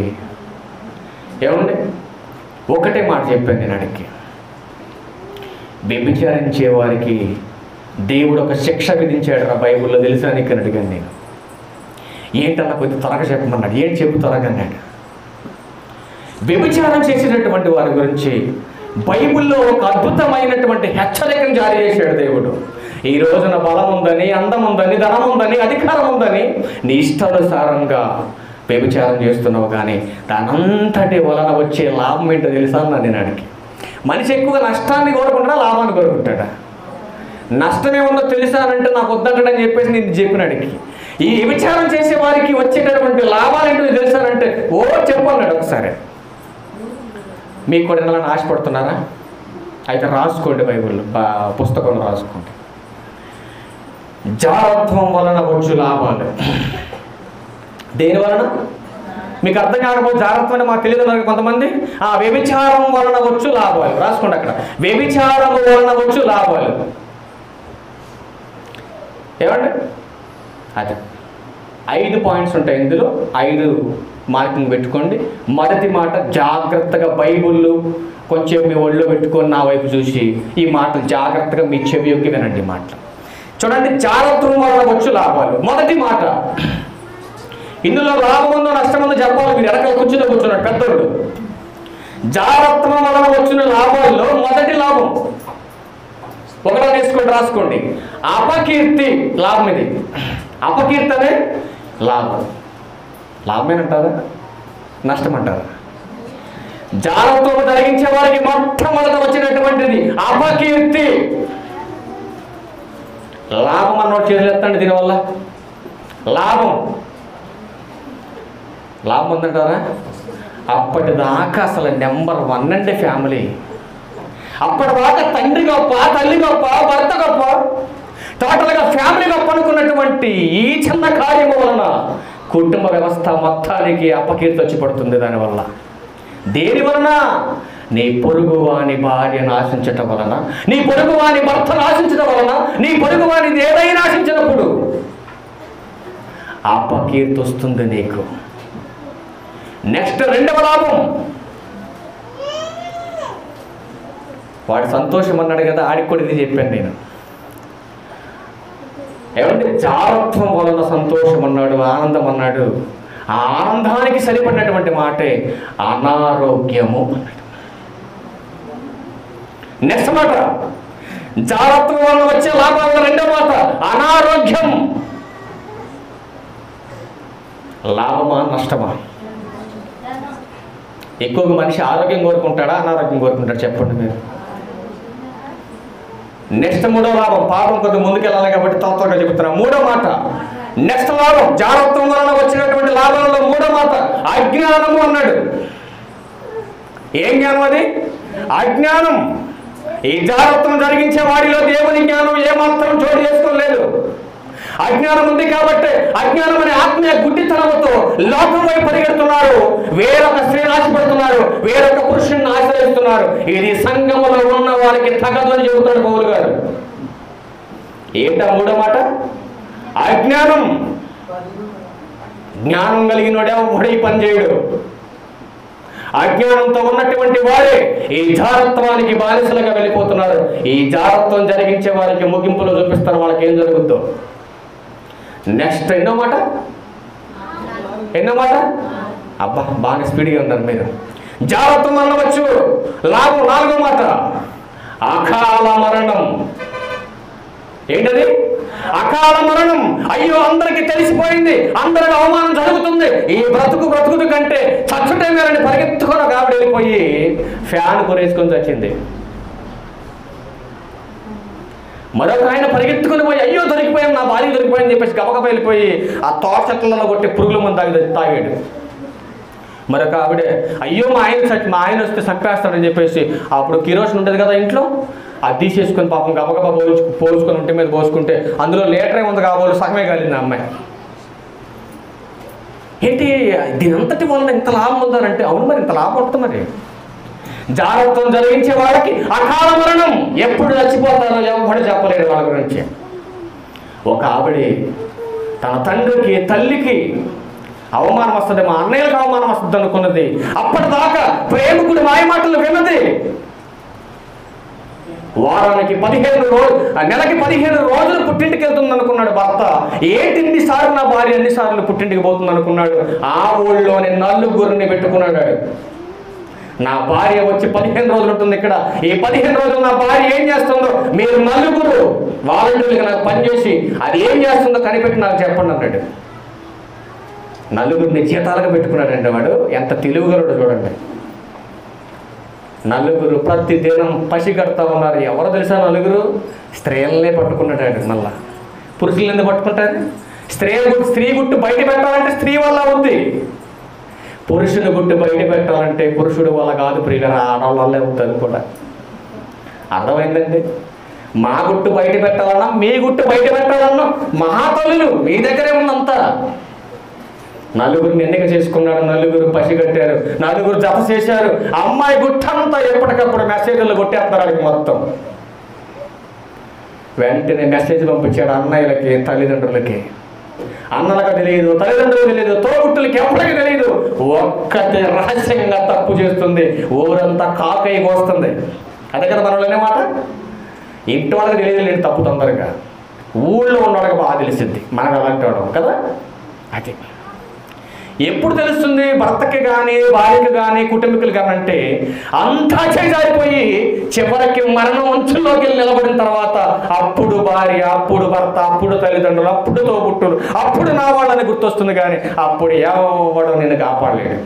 ఏమండి ఒకటే మాట చెప్పాను నేను వాడికి, వ్యభిచారించే వారికి దేవుడు ఒక శిక్ష విధించాడు రా బైబిల్లో, తెలిసిన నీకు అని అడిగాను నేను. ఏంటన్నా కొద్ది త్వరగా చెప్పమన్నాడు. ఏంటి చెప్పు త్వరగా అన్నాడు. వ్యభిచారం చేసినటువంటి వారి గురించి బైబిల్లో ఒక అద్భుతమైనటువంటి హెచ్చరికను జారీ చేశాడు దేవుడు. ఈ రోజున బలం ఉందని, అందం ఉందని, ధనం ఉందని, అధికారం ఉందని నీ ఇష్టానుసారంగా వ్యభిచారం చేస్తున్నావు, కానీ దానంతటి వలన వచ్చే లాభం ఏంటో తెలుసా అన్నా నేను అడిగి. మనిషి ఎక్కువగా నష్టాన్ని కోరుకుంటాడా లాభాన్ని కోరుకుంటాడా? నష్టమే ఉందో తెలుసానంటే నాకు వద్దంటాడని చెప్పేసి నేను చెప్పినాడికి. ఈ వ్యభిచారం చేసే వారికి వచ్చేటటువంటి లాభాలు ఏంటో తెలుసానంటే చెప్పన్నాడు ఒకసారి. మీకు కూడా ఇలా ఆశపడుతున్నారా? అయితే రాసుకోండి, బైబిల్లో పుస్తకంలో రాసుకోండి. జారత్వం వలన వచ్చు లాభాలు. దేని వలన? మీకు అర్థం కాకపోతే జాగ్రత్త అంటే మాకు తెలియదు కొంతమంది. వ్యభిచారం వలన వచ్చు లాభాలు రాసుకోండి అక్కడ. వ్యభిచారం వలన వచ్చు లాభాలు ఏమండి? అదే 5 పాయింట్స్ ఉంటాయి ఇందులో, 5 మార్కింగ్ పెట్టుకోండి. మొదటి మాట జాగ్రత్తగా బైబిల్ కొంచెం మీ ఒళ్ళో పెట్టుకొని నా వైపు చూసి ఈ మాటలు జాగ్రత్తగా మీ చెవి యొక్కి వినండి. మాటలు చూడండి. జాగ్రత్తం వలన వచ్చు లాభాలు. మొదటి మాట, ఇందులో లాభం ఉందో నష్టం ఉందో చెప్పాలి. మీరు వెనకాల కూర్చున్నాడు పెద్దోడు. జాగ్రత్తం వలన వచ్చిన లాభాల్లో మొదటి లాభం ఒకటో తీసుకోండి, రాసుకోండి. అపకీర్తి లాభం. ఇది అపకీర్తి అనే లాభం. లాభమేనంటారా నష్టం అంటారా? జాగ్రత్తలు జరిగించే వారికి మొట్టమొదట వచ్చినటువంటిది అపకీర్తి. లాభం అన్నోడు చేతులెత్తండి. దీనివల్ల లాభం ఉందంటారా? అప్పటిదాకా అసలు నెంబర్ 1 అండి ఫ్యామిలీ. అప్పటిదాకా తండ్రి గొప్ప, తల్లి గొప్ప, భర్త గొప్ప, టోటల్గా ఫ్యామిలీ గొప్ప అనుకున్నటువంటి ఈ చిన్న కార్యము వలన కుటుంబ వ్యవస్థ మొత్తానికి అపకీర్తి వచ్చి పడుతుంది. దానివల్ల దేని వలన? నీ పొరుగు వాని భార్యను ఆశించటం వలన, నీ పొరుగు వాని భర్తను ఆశించడం వలన, నీ పొరుగు వాని ఏదైనా ఆశించినప్పుడు అపకీర్తి వస్తుంది నీకు. నెక్స్ట్ రెండవ లాభం, వాడు సంతోషం అన్నాడు కదా, ఆడికి కూడా ఇది చెప్పాను నేను. ఏమంటే జారత్వం వలన సంతోషం అన్నాడు, ఆనందం అన్నాడు. ఆ ఆనందానికి సరిపడినటువంటి మాటే అనారోగ్యము అన్నాడు. నెక్స్ట్ మాట, జారత్వం వలన వచ్చే లాభాల రెండో మాట అనారోగ్యం. లాభమా నష్టమా? ఎక్కువగా మనిషి ఆరోగ్యం కోరుకుంటాడా అనారోగ్యం కోరుకుంటాడు చెప్పండి మీరు? నెక్స్ట్ మూడో లాభం, పాపం కొద్ది ముందుకెళ్ళాలి కాబట్టి తత్వగా చెబుతున్నా. మూడో మాట, నెక్స్ట్ లాభం, జాగ్రత్తం వలన వచ్చినటువంటి లాభాలలో మూడో మాట అజ్ఞానము అన్నాడు. ఏం జ్ఞానం అది? అజ్ఞానం. ఈ జాగ్రత్తం జరిగించే వాడిలో దేవుని జ్ఞానం ఏమాత్రం చోటు చేసుకోలేదు. అజ్ఞానం ఉంది కాబట్టి అజ్ఞానం అనే ఆత్మీయ గుడ్డితనముతో లోకం వైపు పరిగెడుతున్నారు. వేరొక స్త్రీని ఆశపడుతున్నారు, వేరొక పురుషుని ఆశ్రయిస్తున్నారు. ఇది సంఘములో ఉన్న వారికి తగదు అని చెబుతాడు పౌలు గారు. ఏంటా మూడో మాట? అజ్ఞానం. జ్ఞానం కలిగిన వాడే ఈ పని చేయడు. అజ్ఞానంతో ఉన్నటువంటి వారే ఈ జారత్వానికి బానిసలుగా వెళ్ళిపోతున్నారు. ఈ జారత్వం జరిగించే వారికి ముగింపులో చూపిస్తారు వాళ్ళకి ఏం జరుగుద్దో. నెక్స్ట్ ఎన్నో మాట? అబ్బా బాగా స్పీడ్గా ఉన్నారు మీరు. జాగ్రత్తం అనవచ్చు లాభం. నాలుగో మాట అకాల మరణం. ఏంటది? అకాల మరణం. అయ్యో అందరికీ తెలిసిపోయింది, అందరికి అవమానం జరుగుతుంది, ఈ బ్రతుకుడు కంటే చచ్చుటే మేరని పరిగెత్తుకొని ఒక ఆవిడ వెళ్ళిపోయి ఫ్యాన్ కొనేసుకొని చచ్చింది. మరొక ఆయన పరిగెత్తుకుని పోయి అయ్యో దొరికిపోయాను, నా భార్య దొరికిపోయిందని చెప్పేసి గబగబ వెళ్ళిపోయి ఆ తోట చెట్లలో కొట్టి పురుగుల మందు తాగాడు. మరొక ఆవిడే అయ్యో మా ఆయన వస్తే చంపేస్తాడని చెప్పేసి అప్పుడు కిరోసిన్ ఉంటుంది కదా ఇంట్లో, అది తీసేసుకొని పాపం గబగబా పోల్చుకొని ఉంటే మీద పోసుకుంటే అందులో లీటరే ఉంది కాబోలు సగమే కాలింది ఆ అమ్మాయి. ఏంటి దీని అంతటి వలన ఇంత లాభం ఉందానంటే అవును మరి ఇంత లాభం ఉంటుంది. మరి జాగ్రత్తలు జరిగించే వాళ్ళకి అకాల మరణం, ఎప్పుడు చచ్చిపోతారో ఎవరు చెప్పలేరు వాళ్ళ గురించి. ఒక ఆవిడ తన తండ్రికి తల్లికి అవమానం వస్తుంది, మా అన్నయ్యలకు అవమానం వస్తుంది అనుకున్నది. అప్పటిదాకా ప్రేమికుడి మాయమాటలు విన్నది. వారానికి 15 రోజులు, నెలకి 15 రోజులు పుట్టింటికి వెళ్తుంది అనుకున్నాడు భర్త. ఏంటి ఇన్నిసార్లు నా భార్య ఎన్నిసార్లు పుట్టింటికి పోతుంది అనుకున్నాడు. ఆ ఊళ్ళోని 4 పెట్టుకున్నాడు. నా భార్య వచ్చి 15 రోజులు ఉంటుంది ఇక్కడ, ఈ 15 రోజులు నా భార్య ఏం చేస్తుందో మీరు 4 వాలంటీర్లుగా నాకు పనిచేసి అది ఏం చేస్తుందో కనిపెట్టి నాకు చెప్పండి అన్నాడు. 4 జీతాలుగా పెట్టుకున్నాడండి వాడు. ఎంత తెలివిగలడు చూడండి. 4 ప్రతి దినం పసిగడతా ఉన్నారు. ఎవరు తెలుసా 4? స్త్రీలనే పట్టుకున్నాడు. మళ్ళా పురుషులు ఎందుకు పట్టుకుంటారు? స్త్రీ గుట్టు బయట పెట్టాలంటే స్త్రీ వల్ల ఉంది, పురుషుని గుట్టు బయట పెట్టాలంటే పురుషుడు వల్ల కాదు ప్రియుల, ఆడవాళ్ళే ఉంటుంది కూడా. అర్థమైందండి? మా గుట్టు బయట పెట్టాలన్నా మీ గుట్టు బయట పెట్టాలన్నా మహాతల్లులు మీ దగ్గరే ఉందంతా. 4 ఎన్నిక చేసుకున్నాడు, 4 పసిగట్టారు, 4 జత చేశారు. అమ్మాయి గుట్టంతా ఎప్పటికప్పుడు మెసేజ్లు కొట్టేస్తారు మొత్తం. వెంటనే మెసేజ్ పంపించాడు అన్నయ్యలకి, తల్లిదండ్రులకి. అన్నలకు తెలియదు, తల్లిదండ్రులకు తెలియదు, తోబుట్టులకి ఎవరికి తెలియదు. ఒక్కటి రహస్యంగా తప్పు చేస్తుంది, ఊరంతా కాకై కోస్తుంది. అదే కదా మన వాళ్ళనే మాట. ఇంటి వాళ్ళకి తెలియదు లేదు తప్పు తొందరగా, ఊళ్ళో ఉన్నవాళ్ళకి బాగా తెలిసింది. మనకు అలాంటి వాడు కదా. అది ఎప్పుడు తెలుస్తుంది? భర్తకి కానీ భార్యకి కానీ కుటుంబీకులు కానీ అంటే అంతా చేజారిపోయి చివరికి మరణం అంచుల్లోకి వెళ్ళి నిలబడిన తర్వాత అప్పుడు భార్య, అప్పుడు భర్త, అప్పుడు తల్లిదండ్రులు, అప్పుడు తోబుట్టులు, అప్పుడు నా వాళ్ళని గుర్తొస్తుంది. కానీ అప్పుడు ఎవడో నిన్ను కాపాడలేడు.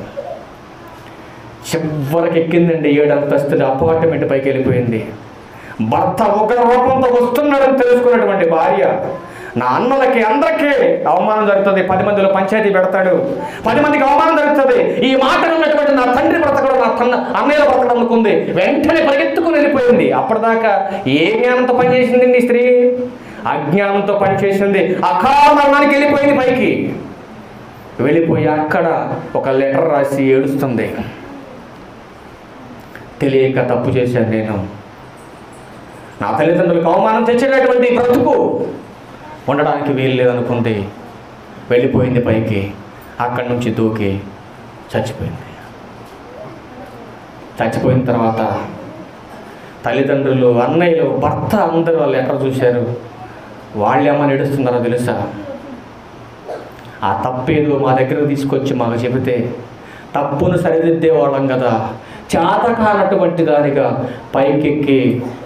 చివరికి ఎక్కిందండి 7 అంతస్తులు అపార్ట్మెంట్ పైకి వెళ్ళిపోయింది. భర్త ఒక రూపంతో వస్తున్నాడని తెలుసుకున్నటువంటి భార్య నా అన్నలకి అందరికీ అవమానం జరుగుతుంది. 10 మందిలో పంచాయతీ పెడతాడు, 10 మందికి అవమానం జరుగుతుంది. ఈ మాట ఉన్నటువంటి నా తండ్రి బ్రతకడం, నా అన్నయ్యల బ్రతకడం అనుకుంది. వెంటనే పరిగెత్తుకుని వెళ్ళిపోయింది. అప్పటిదాకా ఏ జ్ఞానంతో పనిచేసింది నీ స్త్రీ? అజ్ఞానంతో పనిచేసింది. అకాల మరణానికి వెళ్ళిపోయింది. పైకి వెళ్ళిపోయి అక్కడ ఒక లెటర్ రాసి ఏడుస్తుంది. తెలియక తప్పు చేశాను నేను, నా తల్లిదండ్రులకు అవమానం తెచ్చేటటువంటి బ్రతుకు ఉండడానికి వీలు లేదనుకుంది. వెళ్ళిపోయింది పైకి. అక్కడి నుంచి దూకి చచ్చిపోయింది. చచ్చిపోయిన తర్వాత తల్లిదండ్రులు, అన్నయ్యలు, భర్త అందరూ ఆ లెటర్ చూశారు. వాళ్ళు ఏమని ఏడుస్తున్నారో తెలుసా? ఆ తప్పేదో మా దగ్గరకు తీసుకొచ్చి మాకు చెబితే తప్పును సరిదిద్దే వాళ్ళం కదా, చేతకానటువంటి దానిగా పైకెక్కి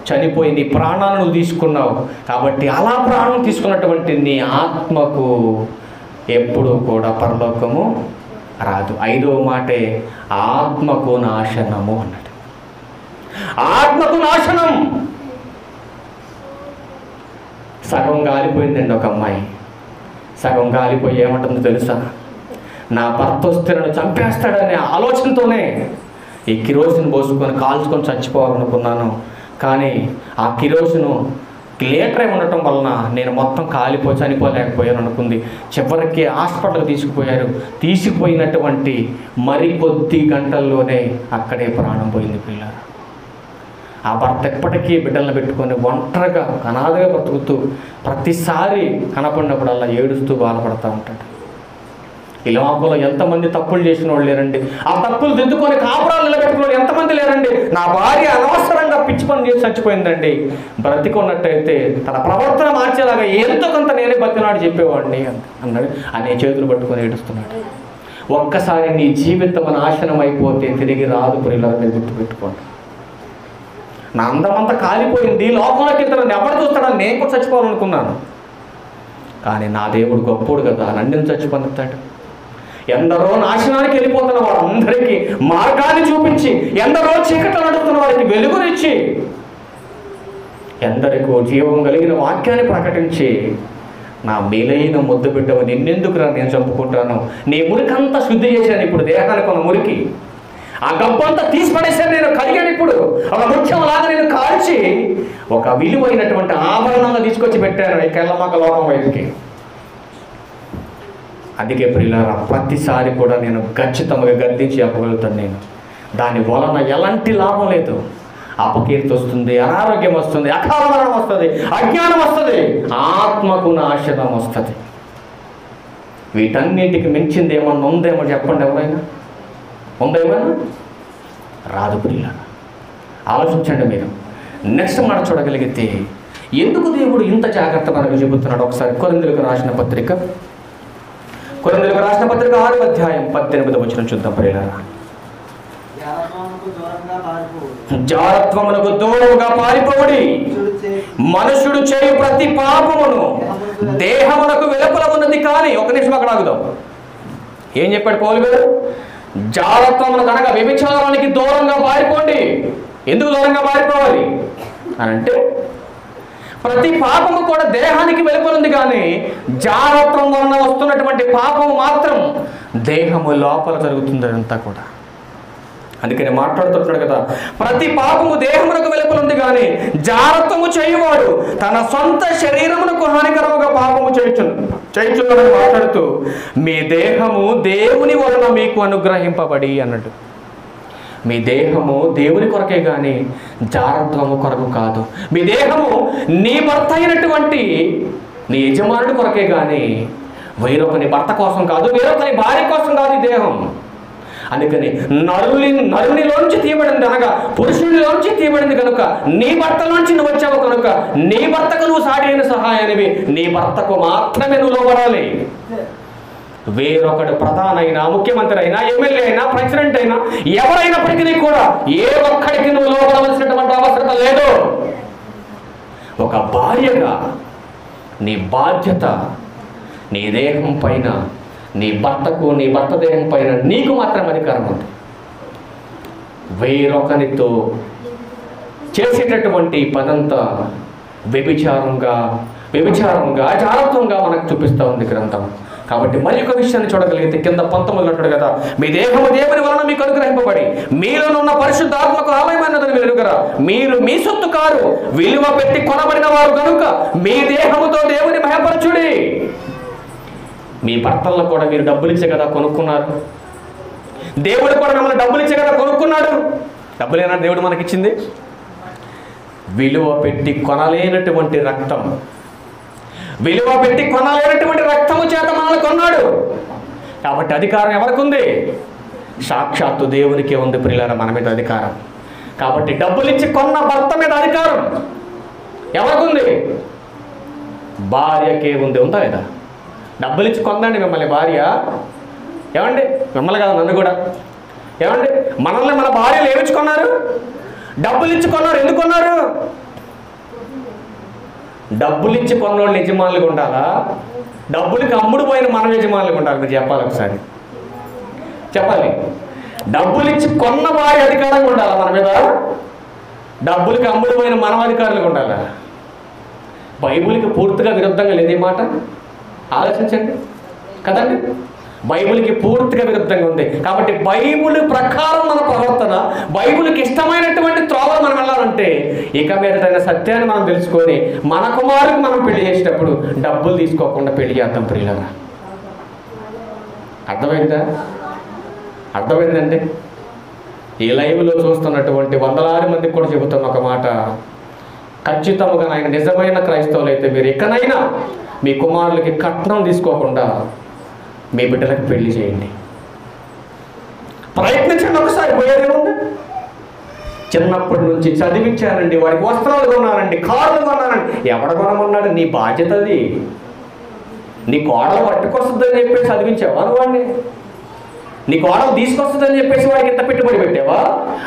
చనిపోయి నీ ప్రాణాలను నువ్వు తీసుకున్నావు. కాబట్టి అలా ప్రాణం తీసుకున్నటువంటి నీ ఆత్మకు ఎప్పుడూ కూడా పరలోకము రాదు. 5వ మాటే ఆత్మకు నాశనము అన్నాడు. ఆత్మకు నాశనం. సగం గాలిపోయిందండి ఒక అమ్మాయి. సగం గాలిపోయి ఏమంటుందో తెలుసా? నా భర్త వస్తే నన్ను చంపేస్తాడనే ఆలోచనతోనే ఈ కిరోసిన్ పోసుకొని కాల్చుకొని చచ్చిపోవాలనుకున్నాను. కానీ ఆ కిరోసిన్ లీటరే ఉండటం వలన నేను మొత్తం కాలిపోయి చనిపోలేకపోయాను అనుకుంది. చివరికి హాస్పిటల్కి తీసుకుపోయారు. తీసుకుపోయినటువంటి మరికొద్ది గంటల్లోనే అక్కడే ప్రాణం పోయింది పిల్లలు. ఆ భర్త ఎప్పటికీ బిడ్డలను పెట్టుకొని ఒంటరిగా అనాథగా బ్రతుకుతూ ప్రతిసారి కనపడినప్పుడల్లా ఏడుస్తూ బాధపడుతూ ఉంటాడు. ఈ లోకంలో ఎంతమంది తప్పులు చేసిన వాళ్ళు లేరండి? ఆ తప్పులు దిద్దుకొని కాపురాలు నిలబెట్టుకున్న వాళ్ళు ఎంతమంది లేరండి? నా భార్య అనవసరంగా పిచ్చి పని చేసి చచ్చిపోయిందండి, బ్రతికున్నట్టయితే తన ప్రవర్తన మార్చేలాగా ఎంతో కొంత నేనే బతినాడు చెప్పేవాడిని అన్నాడు. అనే చేతులు పట్టుకొని ఏడుస్తున్నాడు. ఒక్కసారి నీ జీవితం నాశనం అయిపోతే తిరిగి రాదు ప్రియులారా, గుర్తుపెట్టుకోండి. నా అందమంతా కాలిపోయింది, లోకంలోకి నన్ను ఎవరు చూస్తాడని నేను కూడా చచ్చిపోవాలనుకున్నాను. కానీ నా దేవుడు గొప్పోడు కదా, నన్ను చచ్చిపోతాడు. ఎందరో నాశనానికి వెళ్ళిపోతున్న వారందరికీ మార్గాన్ని చూపించి, ఎందరో చీకట్లు నడుస్తున్న వారికి వెలుగునిచ్చి, ఎందరికో జీవం కలిగిన వాక్యాన్ని ప్రకటించి నా మేలైన ముద్దు బిడ్డవు నిన్నెందుకురా నేను చంపుకుంటాను, నీ మురికంతా శుద్ధి చేశాను, ఇప్పుడు దేహానికి ఉన్న మురికి ఆ గబ్బంతా తీసి పడేశాను, నేను కడిగాను, ఇప్పుడు ఒక ముఖ్యంలాగా నేను కాల్చి ఒక విలువైనటువంటి ఆభరణంగా తీసుకొచ్చి పెట్టాను ఈ కెల్లమాక లోకం వైపుకి. అందుకే ప్రియులారా, ప్రతిసారి కూడా నేను ఖచ్చితంగా గద్దించి చెప్పగలుగుతాను. నేను దాని వలన ఎలాంటి లాభం లేదు. అపకీర్తి వస్తుంది, అనారోగ్యం వస్తుంది, అకాల మరణం వస్తుంది, అజ్ఞానం వస్తుంది, ఆత్మకు నాశనం వస్తుంది. వీటన్నింటికి మించింది ఏమన్నా ఉందేమో చెప్పండి, ఎవరైనా ఉందేమైనా? రాదు ప్రియులారా. ఆలోచించండి మీరు. నెక్స్ట్ మాట చూడగలిగితే ఎందుకు దేవుడు ఇంత జాగ్రత్త మనకు చెబుతున్నాడు? ఒకసారి కొరింథీయులకు రాసిన పత్రిక 6వ అధ్యాయం 18వ వచనం చూద్దాం ప్రియులారా. జారత్వమునకు దూరముగా పారిపోవుడి, మనుషుడు చేయు ప్రతి పాపమును దేహమునకు వెలుపల ఉన్నది కానీ. ఒక నిమిషం అక్కడ ఆగుదాం. ఏం చెప్పాడు పౌలు గారు? జారత్వమునకు అనగా వ్యభిచారానికి దూరంగా పారిపోండి. ఎందుకు దూరంగా పారిపోవాలి అని అంటే, ప్రతి పాపము కూడా దేహానికి వెలుపలుంది కానీ జారత్వం వలన వస్తున్నటువంటి పాపము మాత్రం దేహము లోపల జరుగుతుంది అంతా కూడా. అందుకని మాట్లాడుతున్నాడు కదా, ప్రతి పాపము దేహమునకు వెలుపలుంది కానీ జారత్వము చేయువాడు తన సొంత శరీరమునకు హానికరముగా పాపము చేయుచున్నాడని మాట్లాడుతూ, మీ దేహము దేవుని వలన మీకు అనుగ్రహింపబడి అన్నట్టు. మీ దేహము దేవుని కొరకే కానీ జారత్వము కొరకు కాదు. మీ దేహము నీ భర్త అయినటువంటి నీ యజమానుడి కొరకే కానీ వేరొకని భర్త కోసం కాదు, వేరొకని భార్య కోసం కాదు ఈ దేహం. అందుకని నరునిలోంచి తీయబడింది, అనగా పురుషునిలోంచి తీయబడింది కనుక నీ భర్తలోంచి నువ్వు వచ్చావు కనుక నీ భర్తకు నువ్వు సాటి అయిన సహాయానివి, నీ భర్తకు మాత్రమే నువ్వు లోబడాలి. వేరొకడు ప్రధానైనా, ముఖ్యమంత్రి అయినా, ఎమ్మెల్యే అయినా, ప్రెసిడెంట్ అయినా, ఎవరైనప్పటికీ కూడా ఏ ఒక్కడికి నువ్వు లోపడవలసినటువంటి అవసరం లేదు. ఒక భార్యగా నీ బాధ్యత నీ దేహం పైన, నీ భర్తకు, నీ భర్త దేహం పైన నీకు మాత్రం అధికారం ఉంది. వేరొకరితో చేసేటటువంటి పదంతా వ్యభిచారంగా జాగ్రత్తగా మనకు చూపిస్తూ ఉంది గ్రంథం. కాబట్టి మరి ఒక విషయాన్ని చూడగలిగితే కింద 19 అంటాడు కదా, మీ దేహము దేవుని వలన మీకు అనుగ్రహింపబడి మీలోనున్న పరిశుద్ధాత్మకు ఆలయమైనదని మీరు ఎరుగరా, మీరు మీ సొత్తు కారు, విలువ పెట్టి కొనబడిన వారు కనుక మీ దేహముతో దేవుని మహిమపరచుడి. మీ భర్తలను కూడా మీరు డబ్బులు ఇచ్చే కదా కొనుక్కున్నారు. దేవుడు కూడా మిమ్మల్ని డబ్బులు ఇచ్చే కదా కొనుక్కున్నాడు. డబ్బులేనా దేవుడు మనకిచ్చింది? విలువ పెట్టి కొనలేనటువంటి రక్తం, విలువ పెట్టి కొనలేనటువంటి రక్తము చేత మనల్ని కొన్నాడు. కాబట్టి అధికారం ఎవరికి ఉంది? సాక్షాత్తు దేవునికే ఉంది ప్రియులారా, మన మీద అధికారం. కాబట్టి డబ్బులు ఇచ్చి కొన్న భర్త మీద అధికారం ఎవరికి ఉంది? భార్యకే ఉంది. ఉందా లేదా? డబ్బులు ఇచ్చి కొందండి మిమ్మల్ని భార్య. ఏమండి? మిమ్మల్ని కదా, నన్ను కూడా. ఏమండి? మనల్ని మన భార్యలు ఏమిచ్చుకున్నారు? డబ్బులు ఇచ్చి కొన్నారు. ఎందుకు కొన్నారు? డబ్బులు ఇచ్చి కొన్నోళ్ళు యజమానులుగా ఉండాలా? డబ్బులకి అమ్ముడు పోయిన మనం యజమానులుగా ఉండాలి? మీరు చెప్పాలి, ఒకసారి చెప్పాలి. డబ్బులు ఇచ్చి కొన్న భార్య అధికారంగా ఉండాలా మన మీద? డబ్బులకి అమ్ముడు పోయిన మనం అధికారులుగా ఉండాలా? బైబిల్కి పూర్తిగా విరుద్ధంగా లేదు ఈ మాట. ఆలోచించండి కదండి. బైబిల్కి పూర్తిగా విరుద్ధంగా ఉంది. కాబట్టి బైబిల్ ప్రకారం మన ప్రవర్తన, బైబిల్కి ఇష్టమైనటువంటి త్రోవలో మనం వెళ్ళాలంటే ఇక మీదటైన సత్యాన్ని మనం తెలుసుకొని మన కుమారుడికి మనం పెళ్లి చేసేటప్పుడు డబ్బులు తీసుకోకుండా పెళ్లి చేద్దాం ప్రియులారా. అర్థమైందండి? ఈ లైవ్లో చూస్తున్నటువంటి వందలాది మందికి కూడా చెబుతున్న ఒక మాట, ఖచ్చితంగా ఆయన నిజమైన క్రైస్తవులు అయితే మీరు ఎక్కడైనా మీ కుమారులకి కట్నం తీసుకోకుండా మీ బిడ్డలకు పెళ్లి చేయండి. ప్రయత్నించండి. ఒకసారి పోయేదేముంది? చిన్నప్పటి నుంచి చదివించానండి, వాడికి వస్త్రాలు కొన్నానండి, కార్లు కొన్నానండి. ఎవడ కొనమన్నాడు? నీ బాధ్యత అది. నీ కోడలు పట్టుకొస్తుందని చెప్పేసి చదివించావా వాడిని? నీ కోడలు తీసుకొస్తుందని చెప్పేసి వాడికి ఎంత పెట్టుబడి పెట్టావా?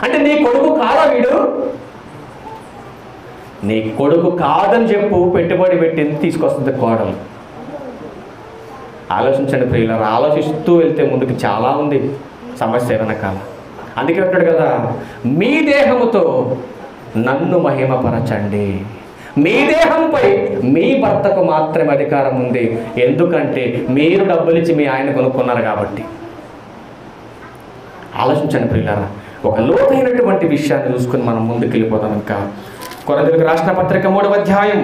అంటే నీ కొడుకు కాదా వీడు? నీ కొడుకు కాదని చెప్పు, పెట్టుబడి పెట్టింది తీసుకొస్తుంది కోడలు. ఆలోచించండి ప్రియులారా. ఆలోచిస్తూ వెళ్తే ముందుకు చాలా ఉంది సమస్య వెనకాల. అందుకే అంటాడు కదా, మీ దేహముతో నన్ను మహిమపరచండి. మీ దేహంపై మీ భర్తకు మాత్రమే అధికారం ఉంది. ఎందుకంటే మీరు డబ్బులు ఇచ్చి మీ ఆయన కొనుక్కున్నారు కాబట్టి. ఆలోచించండి ప్రియులారా. ఒక లోతైనటువంటి విషయాన్ని చూసుకుని మనం ముందుకు వెళ్ళిపోతాం. ఇంకా కొరింథీయులకు రాసిన పత్రిక 3వ అధ్యాయం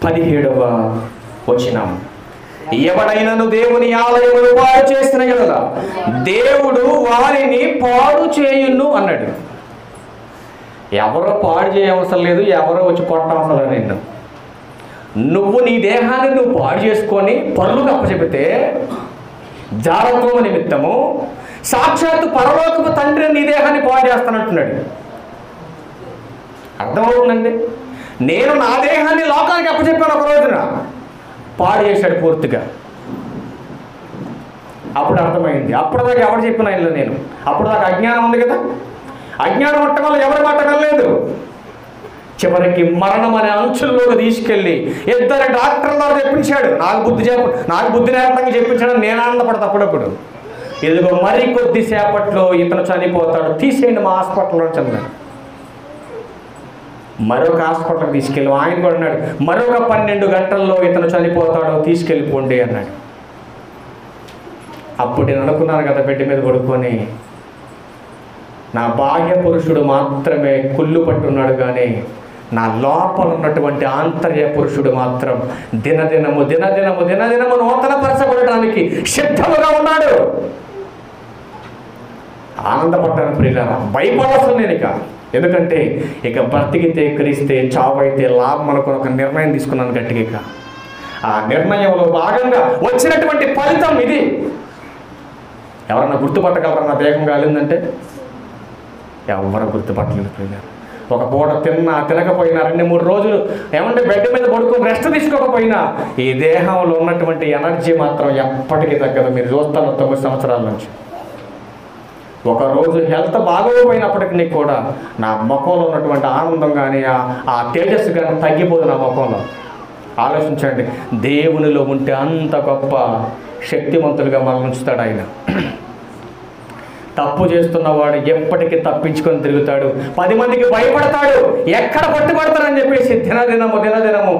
17వ వచనం. ఎవడైనను దేవుని ఆలయమును పాడు చేసిన యెడల దేవుడు వారిని పాడు చేయును అన్నాడు. ఎవరో పాడు చేయవసరం లేదు, ఎవరో వచ్చి కొట్టవసరం లేదు. నిన్ను నువ్వు నీ దేహాన్ని నువ్వు పాడు చేసుకొని పరులకు అప్పచెబితే జారత్వము నిమిత్తము సాక్షాత్తు పరలోకపు తండ్రి నీ దేహాన్ని పాడు చేస్తానంటున్నాడు. అర్థమవుతుందండి. నేను నా దేహాన్ని లోకానికి అప్పచెప్పాను, ఒక రోజున పాడు చేశాడు పూర్తిగా. అప్పుడు అర్థమైంది. అప్పుడు దాకా ఎవరు చెప్పిన ఆయన నేను, అప్పుడు దాకా అజ్ఞానం ఉంది కదా. అజ్ఞానం ఉండటం వల్ల ఎవరి మాట వినలేదు. చివరికి మరణం అనే అంచుల్లోకి తీసుకెళ్ళి 2 డాక్టర్ల చెప్పించాడు. నాకు బుద్ధి నేర్పంగా చెప్పించాడు. నేను ఆనందపడతా అప్పుడప్పుడు. ఇదిగో మరి కొద్దిసేపట్లో ఇతను చనిపోతాడు, తీసేయండి మా హాస్పిటల్లో చదివాడు. మరొక హాస్పిటల్కి తీసుకెళ్ళి ఆయన కూడా అన్నాడు, మరొక 12 గంటల్లో ఇతను చనిపోతాడు, తీసుకెళ్ళిపోండి అన్నాడు. అప్పుడు నేను అనుకున్నాను కదా బెడ్ మీద పడుకొని, నా బాహ్య పురుషుడు మాత్రమే కుళ్ళు పట్టున్నాడు, కానీ నా లోపల ఉన్నటువంటి ఆంతర్య పురుషుడు మాత్రం దినదినము నూతనపరచబడటానికి సిద్ధముగా ఉన్నాడు. ఆనందపడ్డాను ప్రియులారా. భయపడవలసిన నేను ఎందుకంటే ఇక బ్రతికితే క్రీస్తే, చావైతే లాభం అనుకుని ఒక నిర్ణయం తీసుకున్నాను గట్టిగా. ఆ నిర్ణయంలో భాగంగా వచ్చినటువంటి ఫలితం ఇది. ఎవరన్నా గుర్తుపట్టగలరా నా దేహం కాలిందంటే? ఎవరు గుర్తుపట్టలేదు ప్రియులారా. ఒక పూట తినకపోయినా 2-3 రోజులు ఏమంటే బెడ్ మీద పడుకొని రెస్ట్ తీసుకోకపోయినా ఈ దేహంలో ఉన్నటువంటి ఎనర్జీ మాత్రం ఎప్పటికీ తగ్గదు. మీరు చూస్తాను 9 సంవత్సరాల నుంచి. ఒకరోజు హెల్త్ బాగోపోయినప్పటికీ కూడా నా ముఖంలో ఉన్నటువంటి ఆనందం కానీ ఆ తేజస్సు కానీ తగ్గిపోదు నా ముఖంలో. ఆలోచించండి. దేవునిలో ఉంటే అంత గొప్ప శక్తివంతులుగా మనం ఉంచుతాడు ఆయన. తప్పు చేస్తున్నవాడు ఎప్పటికీ తప్పించుకొని తిరుగుతాడు, 10 మందికి భయపడతాడు, ఎక్కడ పట్టుబడతారని చెప్పేసి దినదినము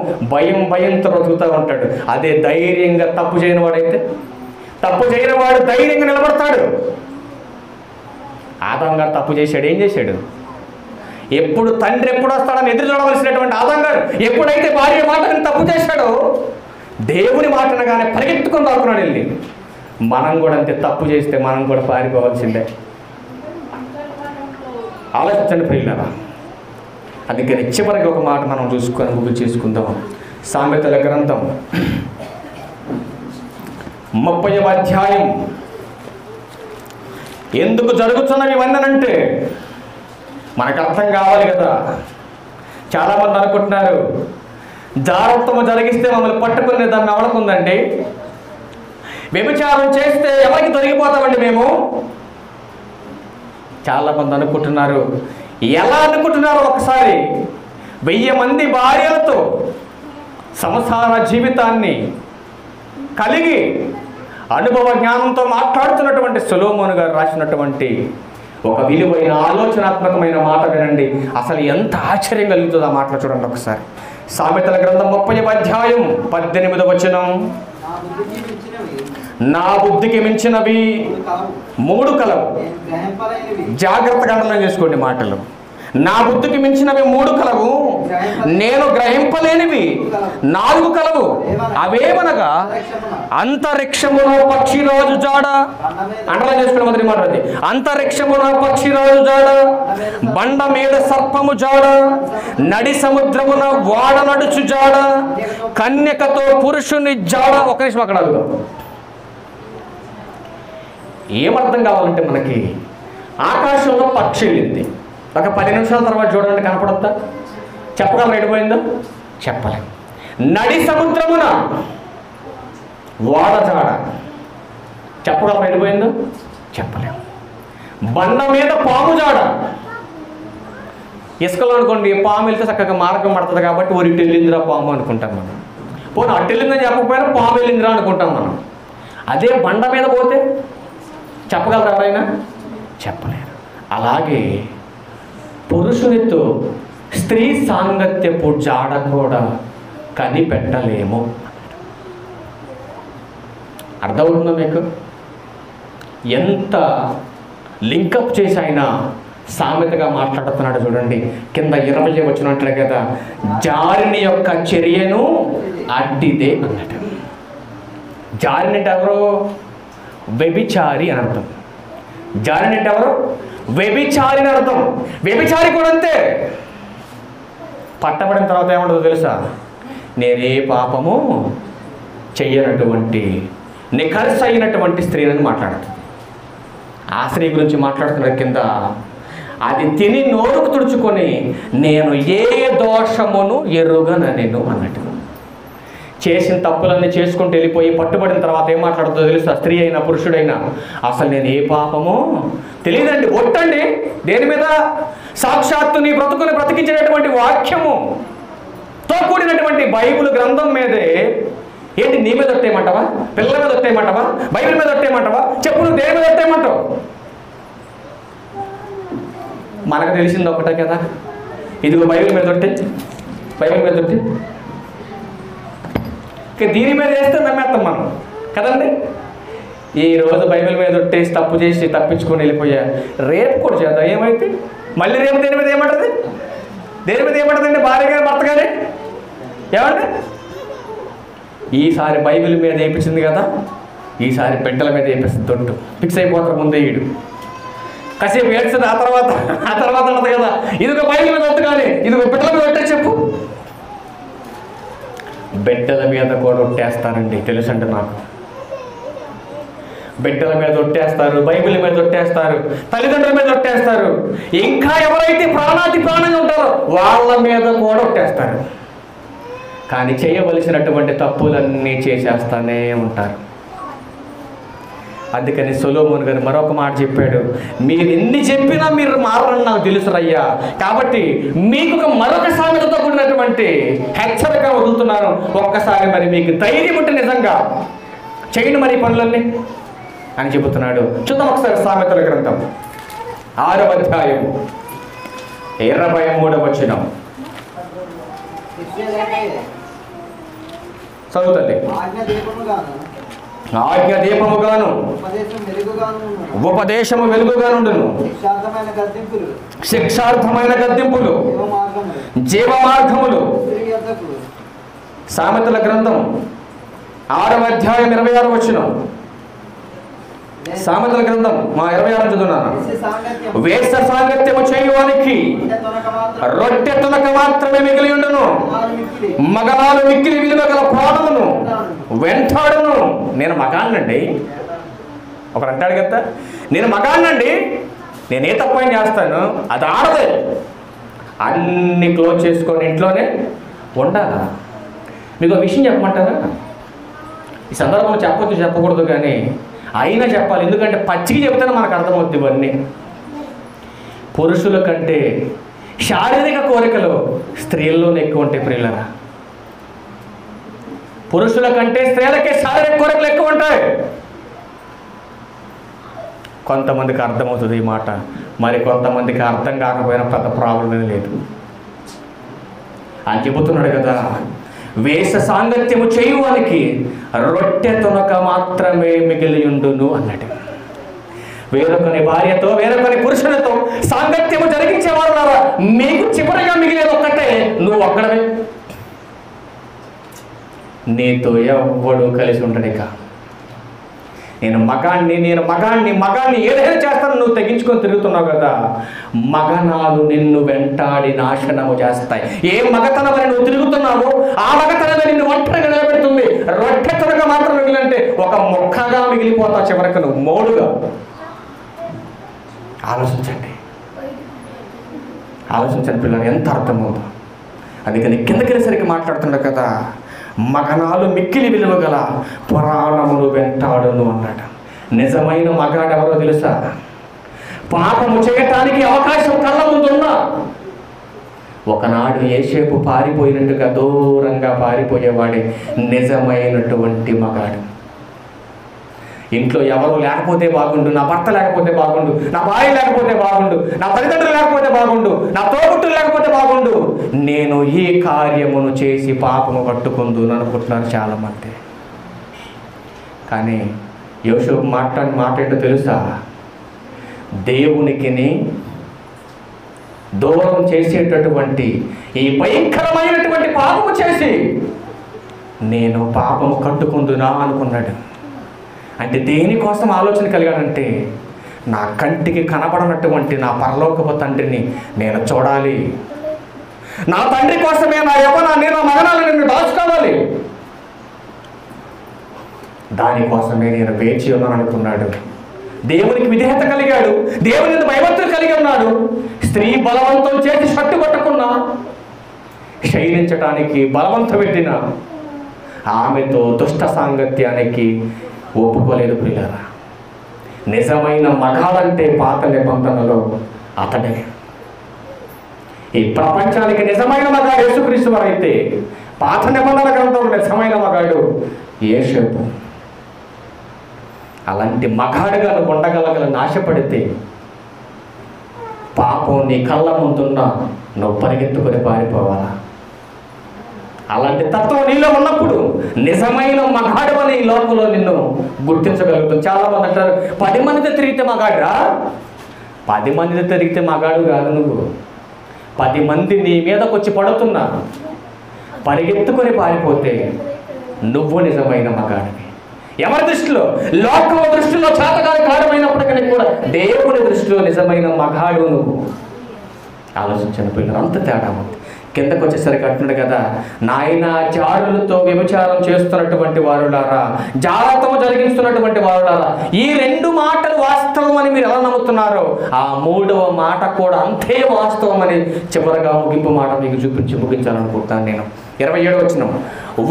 భయంతో బ్రతుకుతూ ఉంటాడు. అదే ధైర్యంగా తప్పు చేయని వాడు ధైర్యంగా నిలబడతాడు. ఆదాం గారు తప్పు చేశాడు. ఏం చేశాడు? తండ్రి ఎప్పుడు వస్తాడని ఎదురు చూడవలసినటువంటి ఆదాం గారు ఎప్పుడైతే భార్య మాటని తప్పు చేశాడో దేవుని మాటనగానే పరిగెత్తుకొని రాకున్నాడు వెళ్ళి. మనం కూడా అంతే, తప్పు చేస్తే మనం కూడా పారిపోవాల్సిందే. ఆలోచించండి ప్రియులారా. అందుకని చివరికి ఒక మాట మనం చూసుకొని ముగ్గు చేసుకుందాం. సామెతల గ్రంథం 30వ అధ్యాయం. ఎందుకు జరుగుతున్నవి ఇవన్నీ మనకు అర్థం కావాలి కదా. చాలామంది అనుకుంటున్నారు జాగ్రత్తము జరిగిస్తే మమ్మల్ని పట్టుకునే దాన్ని అవడకుందండి, వ్యభిచారం చేస్తే ఎవరికి దొరికిపోతామండి మేము. చాలామంది అనుకుంటున్నారు. ఎలా అనుకుంటున్నారో ఒకసారి 1000 మంది భార్యలతో సంసార జీవితాన్ని కలిగి అనుభవ జ్ఞానంతో మాట్లాడుతున్నటువంటి సొలొమోను గారు రాసినటువంటి ఒక విలువైన ఆలోచనాత్మకమైన మాట వినండి. అసలు ఎంత ఆశ్చర్యం కలుగుతుందో ఆ మాటలు చూడండి ఒకసారి. సామెతల గ్రంథం 30వ అధ్యాయం 18వ వచనం. నా బుద్ధికి మించినవి 3 కలవు. జాగ్రత్తగా అండర్లైన్ చేసుకోండి మాటలు. నా బుద్ధికి మించినవి 3 కలవు, నేను గ్రహింపలేనివి 4 కలవు. అవేమనగా అంతరిక్షమున పక్షిరాజు జాడ. అండర్లైన్ చేసుకునే మొదటి మాట అది. అంతరిక్షమున పక్షిరాజు జాడ, బండ మీద సర్పము జాడ, నడి సముద్రమున వాడ నడుచు జాడ, కన్యకతో పురుషుని జాడ. ఒక నిమిషం అక్కడ అడుగుదాం. ఏమర్థం కావాలంటే మనకి ఆకాశంలో పక్షి వెళ్ళింది. ఒక 10 నిమిషాల తర్వాత చూడండి, కనపడద్దా? చెప్పగలరు ఎడిపోయిందో? చెప్పలేం. నడి సముద్రమున వాడజాడ, చెప్పగలరు ఎడిపోయిందో? చెప్పలేం. బండ మీద పాము జాడ. ఇసుకలో అనుకోండి, పాము వెళ్తే చక్కగా మార్గం పడుతుంది కాబట్టి ఊరికి వెళ్ళిందిరా పాము అనుకుంటాం మనం. పోనీ అటు వెళ్ళిందని చెప్పకపోయినా పాము వెళ్ళిందిరా అనుకుంటాం మనం. అదే బండ మీద పోతే చెప్పగలరు ఎవరైనా? చెప్పలేరు. అలాగే పురుషునితో స్త్రీ సాంగత్యపు జాడ కూడా కనిపెట్టలేము. అర్థమవుతుందా మీకు? ఎంత లింకప్ చేసి ఆయన సామెతగా మాట్లాడుతున్నాడు చూడండి. కింద 20 వచ్చినట్లే కదా, జారిని యొక్క చర్యను అడ్డిదే అన్నట్టు. జారిని అంటే ఎవరు? వ్యభిచారి అని అర్థం. జారిని అంటే ఎవరు? వ్యభిచారి అని అర్థం. వ్యభిచారి కూడా అంతే. పట్టబడిన తర్వాత ఏమంటుందో తెలుసా? నేనే పాపము చెయ్యనటువంటి నిఖర్స్ అయినటువంటి స్త్రీని మాట్లాడుతుంది. ఆ స్త్రీ గురించి మాట్లాడుతున్న కింద, అది తిని నోరుకు తుడుచుకొని నేను ఏ దోషమును ఎరుగనెను అన్నట్టు. చేసిన తప్పులన్నీ చేసుకుంటూ వెళ్ళిపోయి పట్టుబడిన తర్వాత ఏం మాట్లాడుతుందో తెలుసా? స్త్రీ అయినా పురుషుడైనా, అసలు నేను ఏ పాపము తెలియదండి. ఒట్టండి దేని మీద? సాక్షాత్తు నీ బ్రతుకుని బ్రతికించినటువంటి వాక్యముతో కూడినటువంటి బైబిల్ గ్రంథం మీదే. ఏంటి నీ మీద ఒట్టేయమంటావా? పిల్లల మీద ఒట్టేయమంటావా? బైబిల్ మీద ఒట్టేయమంటావా? చెప్పు, నువ్వు దేని మీద ఒట్టేయమంటావు? మనకు తెలిసింది ఒకటే కదా, ఇదిగో బైబిల్ మీద ఒట్టే, బైబిల్ మీద ఒట్టి. ఇక దీని మీద వేస్తే నమ్మేస్తాం మనం కదండి. ఈరోజు బైబిల్ మీద ఒట్టేసి తప్పు చేసి తప్పించుకొని వెళ్ళిపోయా, రేపు కూడా చేద్దాం. ఏమైతే మళ్ళీ రేపు దేని మీద ఏమంటుంది? దేని మీద ఏమంటుందండి? భార్య గారు భర్త గారే ఏమంటే, ఈసారి బైబిల్ మీద వేయించింది కదా, ఈసారి బిడ్డల మీద వేపిస్తుంది. తొట్టు ఫిక్స్ అయిపోతారు ముందే. ఈడు కాసేపు ఏడ్చుతుంది, ఆ తర్వాత అంటది కదా, ఇదిగో బైబిల్ మీద వద్దు కానీ ఇదిగో బిడ్డల మీద ఒట్టే చెప్పు. బిడ్డల మీద కూడా ఒట్టేస్తారండి, తెలుసండి నాకు. బిడ్డల మీద ఒట్టేస్తారు, బైబిల్ మీద ఒట్టేస్తారు, తల్లిదండ్రుల మీద ఒట్టేస్తారు. ఇంకా ఎవరైతే ప్రాణాతి ప్రాణంగా ఉంటారో వాళ్ళ మీద కూడా ఒట్టేస్తారు. కానీ చేయవలసినటువంటి తప్పులన్నీ చేసేస్తానే ఉంటారు. అందుకని సొలొమోను గారు మరొక మాట చెప్పాడు, మీరు ఎన్ని చెప్పినా మీరు మారని నాకు తెలుసురయ్యా. కాబట్టి మీకు మరొక సామెతతో కూడినటువంటి హెచ్చరిక వదులుతున్నాను. ఒక్కసారి మరి మీకు ధైర్యం ఉంటే నిజంగా చేయండి మరి పనులన్నీ అని చెబుతున్నాడు. చూద్దాం ఒకసారి సామెతల గ్రంథం 6వ అధ్యాయం 23వ వచనం చదువుతుంది. ఆజ్ఞ దీపముగాను ఉపదేశము వెలుగుగానుండును, శిక్షార్థమైన గద్దింపులు జీవ మార్గములు. సామెతల గ్రంథం 6వ అధ్యాయం 26వ వచనం. సామెతల గ్రంథం 26 చదువున్నాను. వేష సాంగత్యము చేయువానికి రొట్టె తునక మాత్రమే మిగిలి ఉండును, మగనాలు మిక్కిలి విలువ గల ప్రాణమును వెంటాడును. నేను మగాన్నండి, ఒకడు అంటాడు కదా, నేను మగాన్నండి, నేనే తప్పని చేస్తాను, అది ఆడదే. అన్ని క్లోజ్ చేసుకొని ఇంట్లోనే ఉండాలా? మీకు విషయం చెప్పమంటారా? ఈ సందర్భంలో చెప్పొచ్చు చెప్పకూడదు కానీ అయినా చెప్పాలి, ఎందుకంటే పచ్చికి చెబితేనే మనకు అర్థమవుతుంది. ఇవన్నీ పురుషుల కంటే శారీరక కోరికలు స్త్రీల్లోనే ఎక్కువ ఉంటాయి ప్రియులారా. పురుషుల కంటే స్త్రీలకే శారీరక కోరికలు ఎక్కువ ఉంటాయి. కొంతమందికి అర్థమవుతుంది ఈ మాట, మరి కొంతమందికి అర్థం కాకపోయినా పెద్ద ప్రాబ్లం లేదు అని చెబుతున్నాడు కదా. వేష సాంగత్యము చేయువానికి రొట్టె తునక మాత్రమే మిగిలి ఉండును అన్నట్టు. వేరొకని భార్యతో వేరొకని పురుషులతో సాంగత్యము జరిగించేవారు ద్వారా మీకు చివరిగా మిగిలేది ఒక్కటే, నువ్వు ఒక్కడవే. నీతో ఎవ్వడు కలిసి ఉండడిక. నేను మగాన్ని ఏదైనా చేస్తాను, నువ్వు తెగించుకొని తిరుగుతున్నావు కదా. మగనాలు నిన్ను వెంటాడి నాశనము చేస్తాయి. ఏ మగతనమని నువ్వు తిరుగుతున్నావో ఆ మగతనమే నిన్ను ఒంటరిగా నిలబెడుతుంది. రొట్టె తునక మాత్రం మిగిలంటే ఒక మొక్కగా మిగిలిపోతావు చివరికి, నువ్వు మోడుగా. ఆలోచించండి పిల్లలు, ఎంత అర్థమవుతుందో. అందుకని కిందకెళ్ళేసరికి మాట్లాడుతున్నాడు కదా, మగనాలు మిక్కిలి విలువ గల పురాణములు వెంటాడును అన్నాడు. నిజమైన మగాడు ఎవరో తెలుసా? పాపము చేయటానికి అవకాశం కళ్ళ ముందున్నా ఒకనాడు యేసేపు పారిపోయినట్టుగా దూరంగా పారిపోయేవాడే నిజమైనటువంటి మగాడు. ఇంట్లో ఎవరు లేకపోతే బాగుండు, నా భర్త లేకపోతే బాగుండు, నా భార్య లేకపోతే బాగుండు, నా తల్లిదండ్రులు లేకపోతే బాగుండు, నా తోబుట్టులు లేకపోతే బాగుండు, నేను ఈ కార్యమును చేసి పాపము కట్టుకుందు అనుకుంటున్నారు చాలామంది. కానీ యోసేపు మాట్లాడిన మాట ఏంటో తెలుసా? దేవునికి దూరం చేసేటటువంటి ఈ భయంకరమైనటువంటి పాపము చేసి నేను పాపము కట్టుకుందునా అనుకున్నాడు. అంటే దేనికోసం ఆలోచన కలిగాడంటే, నా కంటికి కనపడనటువంటి నా పరలోకపు తండ్రిని నేను చూడాలి, నా తండ్రి కోసమే నా యవ్వనాన్ని నా మగనాన్ని నేను దాచుకోవాలి, దానికోసమే నేను వేచి ఉన్నాను అనుకున్నాడు. దేవునికి విధేయత కలిగాడు, దేవుని భయభక్తులు కలిగి ఉన్నాడు. స్త్రీ బలవంతం చేసి షట్టు పట్టుకున్నా, శయనించడానికి బలవంతం పెట్టిన ఆమెతో దుష్ట సాంగత్యానికి ఒప్పుకోలేదు. ప్రియులారా, నిజమైన మగాడంటే పాత నిబంధనలో అతడే. ఈ ప్రపంచానికి నిజమైన మగాడు యేసుక్రీస్తు వారైతే, పాత నిబంధన గ్రంథంలో నిజమైన మగాడు యోసేపు. అలాంటి మగాడుగా నువ్వు ఉండగలగలని ఆశపడితే, పాపం నీ కళ్ళ ముందున్న నువ్వు పరిగెత్తుకొని పారిపోవాలా? అలాంటి తత్వం నీలో ఉన్నప్పుడు నిజమైన మగాడు అని ఈ లోకంలో నిన్ను గుర్తించగలుగుతుంది. చాలామంది అంటారు, 10 మందితో తిరిగితే మగాడురా. 10 మందితో తిరిగితే మగాడు కాదు నువ్వు. 10 మంది నీ మీదకి వచ్చి పడుతున్నా పరిగెత్తుకొని పారిపోతే నువ్వు నిజమైన మగాడివి. ఎవరి దృష్టిలో? లోకం దృష్టిలో చేతకాని కారణమైనప్పటికీ కూడా దేవుని దృష్టిలో నిజమైన మగాడు నువ్వు. ఆలోచించండి పిల్లలు, అంత తేడా ఉంది. కిందకు వచ్చేసరికి అంటున్నాడు కదా, నాయన జారులతో వ్యభిచారం చేస్తున్నటువంటి వారులారా, జాలతో జరిగిస్తున్నటువంటి వారులారా, ఈ 2 మాటలు వాస్తవం అని మీరు ఎలా నమ్ముతున్నారో, ఆ 3వ మాట కూడా అంతే వాస్తవం అని చివరగా ముగింపు మాట మీకు చూపించి ముగించాలనుకుంటాను నేను. 27వ వచనం,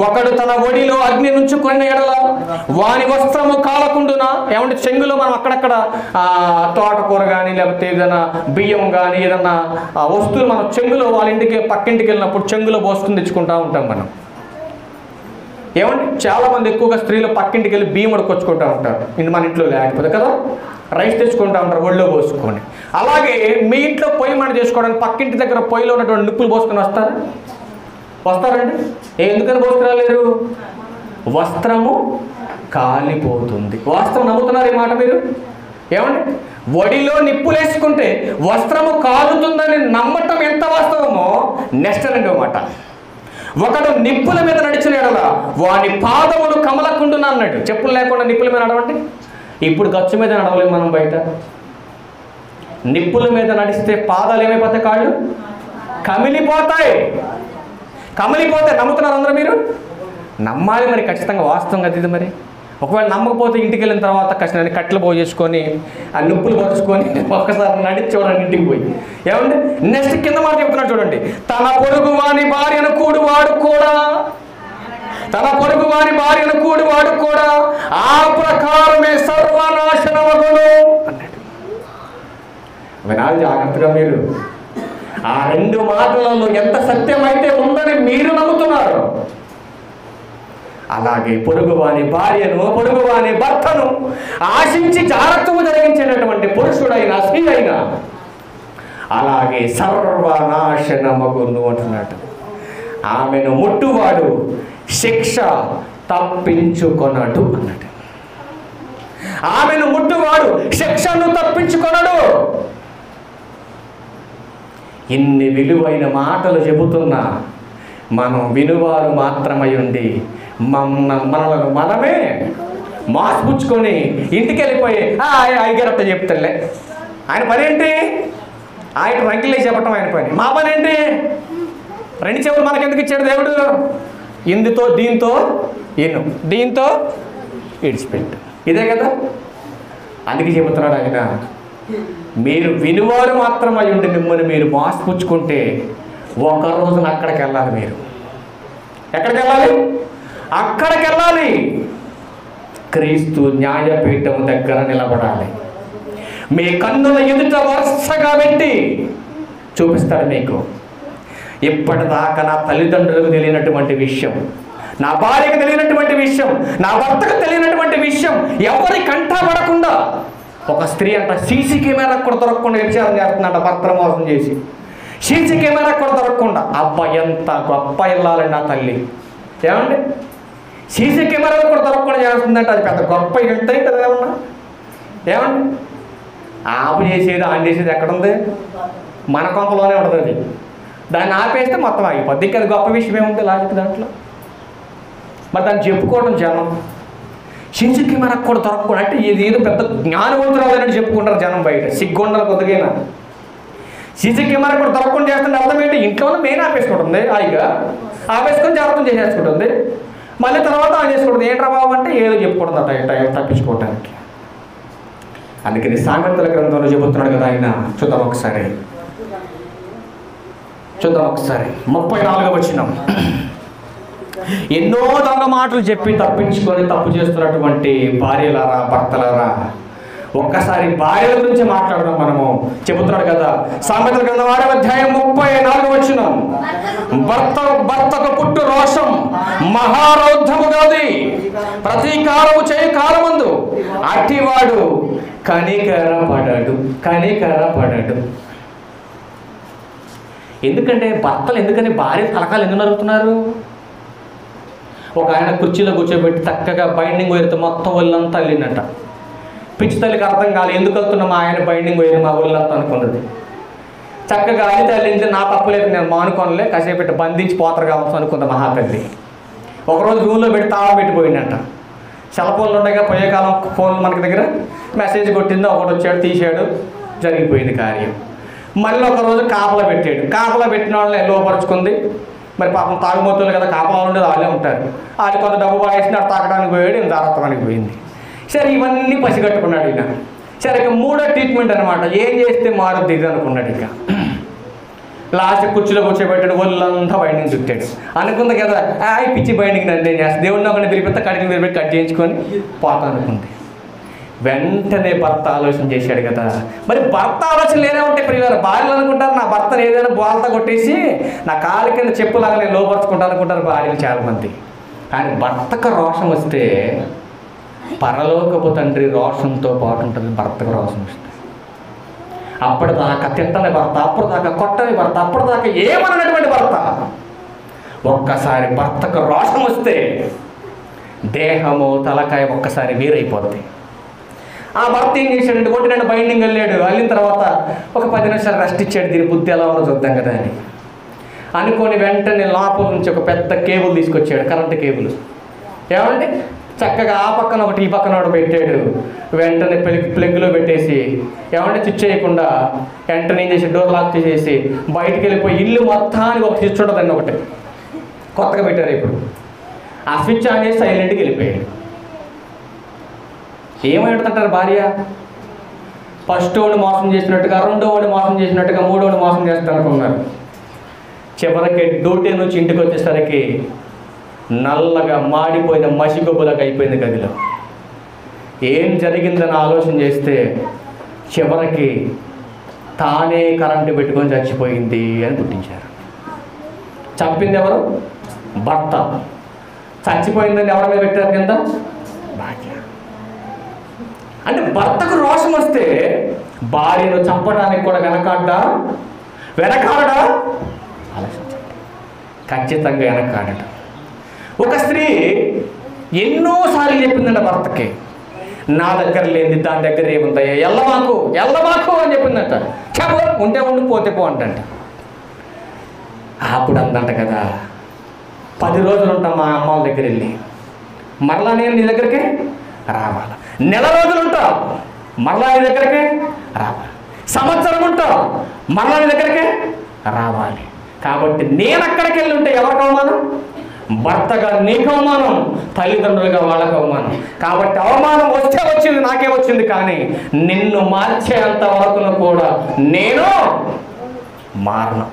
ఒకడు తన ఒడిలో అగ్ని నుంచుకొని ఎడల వాని వస్త్రము కాలకుండునా. ఏమంటే చెంగులో మనం అక్కడక్కడ తోటకూర కానీ లేకపోతే ఏదైనా బియ్యం కానీ ఏదన్నా వస్తువులు మనం చెంగులో వాళ్ళ ఇంటికి పక్కింటికి వెళ్ళినప్పుడు చెంగులో పోసుకుని తెచ్చుకుంటూ ఉంటాం మనం. ఏమంటే చాలామంది ఎక్కువగా స్త్రీలు పక్కింటికి వెళ్ళి బియ్యం ఉడకొచ్చుకుంటూ ఉంటారు, మన ఇంట్లో లేకపోతే కదా రైస్ తెచ్చుకుంటూ ఉంటారు ఒళ్ళో పోసుకొని. అలాగే మీ ఇంట్లో పొయ్యి మంట చేసుకోవడానికి పక్కింటి దగ్గర పొయ్యిలో ఉన్నటువంటి నిప్పులు పోసుకొని వస్తారండి? ఎందుకని పోసుకురాలేరు? వస్త్రము కాలిపోతుంది. వాస్తవం నమ్ముతున్నారు ఈ మాట మీరు? ఏమండి, వడిలో నిప్పులు వేసుకుంటే వస్త్రము కాలుతుందని నమ్మటం ఎంత వాస్తవమో నెక్స్ట్ రెండో మాట, ఒకడు నిప్పుల మీద నడిచిన ఎడల వాని పాదములు కమలకుండునా అన్నాడు. చెప్పులు లేకుండా నిప్పుల మీద నడవండి. ఇప్పుడు గచ్చు మీద నడవలేము మనం. బయట నిప్పుల మీద నడిస్తే పాదాలు ఏమైపోతాయి? కాళ్ళు కమిలిపోతాయి. నమ్ముతున్నారు అందరూ మీరు? నమ్మాలి మరి, ఖచ్చితంగా వాస్తవం కదా ఇది. మరి ఒకవేళ నమ్మకపోతే ఇంటికి వెళ్ళిన తర్వాత ఖచ్చితంగా కట్టెలు పోసేసుకొని ఆ నిప్పులు పరుచుకొని ఒక్కసారి నడిచి చూడండి ఇంటికి పోయి. ఏమంటే నెక్స్ట్ కింద మాట చెప్తున్నాడు చూడండి, తన పొరుగు వాని భార్యను కూడువాడు కూడా ఆ ప్రకారమే సర్వనాశనమగును అన్నాడు. వినాలి జాగ్రత్తగా మీరు. ఆ 2 మాటలలో ఎంత సత్యమైతే ఉందని మీరు నమ్ముతున్నారు, అలాగే పొరుగువాని భార్యను పొరుగువాని భర్తను ఆశించి జాగ్రత్తము జరిగించేటటువంటి పురుషుడైనా స్త్రీ అయినా అలాగే సర్వనాశనమగును అంటున్నాడు. ఆమెను ముట్టువాడు శిక్ష తప్పించుకొనడు అన్నాడు. ఆమెను ముట్టువాడు శిక్షను తప్పించుకొనడు. ఇన్ని విలువైన మాటలు చెబుతున్నా మనం వినువారు మాత్రమై ఉండి మనలను మనమే మాస్పుచ్చుకొని ఇంటికి వెళ్ళిపోయి అయ్యగారట్ట చెప్తాడులే, ఆయన పని ఏంటి? ఆయన రంకిలే చెప్పటం ఆయన పని. మా పని ఏంటి? 2 చెవులు మనకెందుకు ఇచ్చాడు దేవుడు? ఇందుతో దీంతో దీంతో ఇడిచిపెట్టు, ఇదే కదా. అందుకే చెబుతున్నాడు ఆయన, మీరు వినువారు మాత్రమై ఉండి మిమ్మల్ని మీరు మాస్పుచ్చుకుంటే ఒక రోజున అక్కడికి వెళ్ళాలి. మీరు ఎక్కడికి వెళ్ళాలి? అక్కడికి వెళ్ళాలి. క్రీస్తు న్యాయపీఠం దగ్గర నిలబడాలి. మీ కన్నుల ఎదుట వరుసగా పెట్టి చూపిస్తాడు మీకు. ఇప్పటిదాకా నా తల్లిదండ్రులకు తెలియనటువంటి విషయం, నా భార్యకు తెలియనటువంటి విషయం, నా భర్తకు తెలియనటువంటి విషయం ఎవరి కంటపడకుండా ఒక స్త్రీ అంట సీసీ కెమెరా కూడా దొరకకుండా వ్యభిచారం చేస్తుందంట, భర్తను మోసం చేసి. సీసీ కెమెరా కూడా దొరకకుండా. అబ్బా ఎంత గొప్ప ఇల్లాలండి ఆ తల్లి. ఏమండి, సీసీ కెమెరాలు కూడా దొరకకుండా చేస్తుందంటే అది పెద్ద గొప్ప ఇల్లు కదా ఏమన్నా. ఏమండి, ఆపు చేసేది ఆన్ చేసేది ఎక్కడుంది? మన కొంపలోనే ఉంటుంది అది. దాన్ని ఆపేస్తే మొత్తం ఆగిపోద్ది. ఇంకా అది గొప్ప విషయం ఏముంది లాజిక్ దాంట్లో? మరి దాన్ని చెప్పుకోవడం జనం. సీసీ కెమెరా కూడా దొరకకుండా అంటే ఇది ఏదో పెద్ద జ్ఞానవంతురాలని చెప్పుకుంటారు జనం బయట. సిగ్గుండాలి కొద్దిగా. సీసీ కెమెరా కూడా దొరకకుండా చేస్తుంటే అర్థం ఏంటి? ఇంట్లోనే మెయిన్ ఆపేసుకుంటుంది, హాయిగా ఆపేసుకొని జాగ్రత్త చేసేసుకుంటుంది. మళ్ళీ తర్వాత ఆన్ చేసుకుంటుంది. ఏంట్రా బాబు అంటే ఏదో చెప్పుకుంటుంది టైం తప్పించుకోవడానికి. అందుకని సామెతల గ్రంథంలో చెబుతున్నాడు కదా ఆయన. చూద్దాం ఒకసారి 34వ వచనం. ఎన్నో దొంగ మాటలు చెప్పి తప్పించుకొని తప్పు చేస్తున్నటువంటి భార్యలారా, భర్తలారా, ఒక్కసారి భార్యల గురించి మాట్లాడదాం. మనము చెబుతున్నాడు కదా సామెతల గ్రంథం 6వ అధ్యాయం 34వ వచనం. భర్తకు పుట్టు రోషం మహారౌద్ధము గలది, ప్రతీకారము చేయ కాలమందు అట్టివాడు కనికరపడడు. ఎందుకంటే భర్తలు ఎందుకని భార్య తలకాలు ఎందుకు నరుగుతున్నారు? ఒక ఆయన కుర్చీలో కూర్చోబెట్టి చక్కగా బైండింగ్ వైర్తో మొత్తం ఒళ్ళంతా వెళ్ళినట్ట. పిచ్చి తల్లికి అర్థం కాలేదు ఎందుకు వెళ్తున్నా మా ఆయన బైండింగ్ వైర్ మా ఒళ్ళంతా అనుకున్నది. చక్కగా అల్లి తల్లించి నా తప్పులేదు నేను మానుకోనలే, కాసేపు పెట్టి బంధించి పోతరు కావచ్చు అనుకుంది మహాతల్లి. ఒకరోజు రూమ్లో పెట్టి తాళం పెట్టిపోయిందంట. సెల్ ఫోన్లు ఉండగా పోయే కాలం ఫోన్ మనకి దగ్గర మెసేజ్ కొట్టింది, ఒకటి వచ్చాడు తీసాడు, జరిగిపోయింది కార్యం. మళ్ళీ ఒకరోజు కాపలా పెట్టాడు. కాపలా పెట్టిన వాళ్ళని లోపరుచుకుంది. మరి పాపం తాగుబోతులు కదా, కాపలా ఉండేది వాళ్ళే ఉంటారు. వాళ్ళు కొంత డబ్బు బాగేసినాడు, తాకడానికి పోయాడు, ఈయన జాగ్రత్తడానికి పోయింది. సరే ఇవన్నీ పసిగట్టుకున్నాడు ఈయన. సరే ఇక 3వ ట్రీట్మెంట్ అనమాట. ఏం చేస్తే మారుద్ది ఇది అనుకున్నాడు. ఇక లాస్ట్ కుర్చీలో కూర్చోబెట్టాడు, ఒళ్ళంతా బైండింగ్ చుట్టాడు. అనుకుంది కదా పిచ్చి బైండింగ్ నన్ను ఏం చేస్తాను, దేవుడిని ఒకటి తిరిగితే కడిగి తిరిగి కట్ చేయించుకొని పోతా అనుకుంది. వెంటనే భర్త ఆలోచన చేశాడు కదా. మరి భర్త ఆలోచన లేనే ఉంటాయి ప్రియులారా. భార్యలు అనుకుంటారు నా భర్తను ఏదైనా బాల్తా కొట్టేసి నా కాలు కింద చెప్పులాగా నేను లోపరుచుకుంటాను అనుకుంటారు భార్యలు చాలామంది. కానీ భర్తకు రోషం వస్తే పరలోకపు తండ్రి రోషంతో పాటు ఉంటుంది. భర్తకు రోషం వస్తే అప్పటిదాకా తిట్టని భర్త, అప్పటిదాకా కొట్టని భర్త, అప్పటిదాకా ఏమన్నటువంటి భర్త, ఒక్కసారి భర్తకు రోషం వస్తే దేహము తలకాయ ఒక్కసారి వీరైపోద్ది. ఆ భర్త ఏం చేశాడంటే కొట్టిన బైండింగ్ వెళ్ళాడు. వెళ్ళిన తర్వాత ఒక 10 నిమిషాలు రెస్ట్ ఇచ్చాడు. దీని బుద్ధి ఎలా ఉందో చూద్దాం కదా అని అనుకొని వెంటనే లోపల నుంచి ఒక పెద్ద కేబుల్ తీసుకొచ్చాడు, కరెంటు కేబుల్. ఏమండి చక్కగా ఆ పక్కన ఒకటి ఈ పక్కన ఒకటి పెట్టాడు. వెంటనే ప్లగ్లో పెట్టేసి ఏమంటే స్విచ్ చేయకుండా వెంటనే ఏం చేసి డోర్ లాక్ చేసేసి బయటికి వెళ్ళిపోయి ఇల్లు మొత్తానికి ఒక స్విచ్ ఉంటుందండి, ఒకటి కొత్తగా పెట్టారు ఇప్పుడు. ఆ స్విచ్ ఆన్ చేసి సైలెంట్కి వెళ్ళిపోయాడు. ఏమైందంటారు భార్య? ఫస్ట్ వాడిని మోసం చేసినట్టుగా, రెండో వాడిని మోసం చేసినట్టుగా, మూడో వాడిని మోసం చేస్తాను అనుకున్నారు. చివరికి డ్యూటీ నుంచి ఇంటికి వచ్చేసరికి నల్లగా మాడిపోయిన మసిగొబ్బులకు అయిపోయింది గదిలో. ఏం జరిగిందని ఆలోచన చేస్తే చివరికి తానే కరెంటు పెట్టుకొని చచ్చిపోయింది అని పుట్టించారు. చంపింది ఎవరు? భర్త. చచ్చిపోయిందని ఎవరి మీద పెట్టారు కింద? భార్య. అంటే భర్తకు రోషం వస్తే భార్యను చంపడానికి కూడా వెనకాడడా? ఆలోచించండి. ఖచ్చితంగా వెనకాడట. ఒక స్త్రీ ఎన్నోసార్లు చెప్పిందంట భర్తకి, నా దగ్గర లేని దాని దగ్గర ఏముందయ్యా, ఎల్లమాకు అని చెప్పిందంట. చెప్పు ఉంటే ఉండి పోతే పో అంటంట. అప్పుడు అందంట కదా 10 రోజులు ఉంటాం మా అమ్మ వాళ్ళ దగ్గర వెళ్ళి, మరలా నేను నీ దగ్గరికి రావాలి. నెల రోజులు ఉంటావు, మరలా నీ దగ్గరికి రావాలి. సంవత్సరం ఉంటావు, మరలా నీ దగ్గరికి రావాలి. కాబట్టి నేను అక్కడికి వెళ్ళి ఉంటే ఎవరికి అవమానం? భర్తగా నీకు అవమానం, తల్లిదండ్రులుగా వాళ్ళకు అవమానం. కాబట్టి అవమానం వస్తే వచ్చింది, నాకే వచ్చింది. కానీ నిన్ను మార్చేంత వరకు కూడా నేను మారను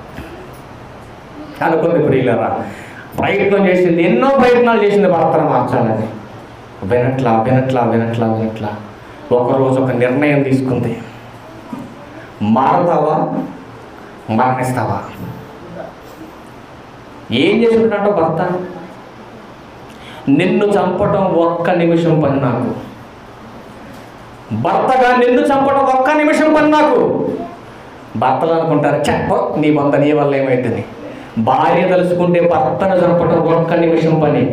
అనుకుంది. ప్రియులారా, ప్రయత్నం చేసింది, ఎన్నో ప్రయత్నాలు చేసింది భర్తను మార్చాలని. వినట్లా ఒకరోజు ఒక నిర్ణయం తీసుకుంది. మారుతావా మరణిస్తావా? ఏం చేస్తుంటాడో భర్త నిన్ను చంపటం ఒక్క నిమిషం పని నాకు. భర్తగా నిన్ను చంపటం ఒక్క నిమిషం పని నాకు. భర్తలు అనుకుంటారు చెప్ప నీ వంద నీ వల్ల ఏమైందని. భార్య తలుచుకుంటే భర్తను చంపటం ఒక్క నిమిషం పని.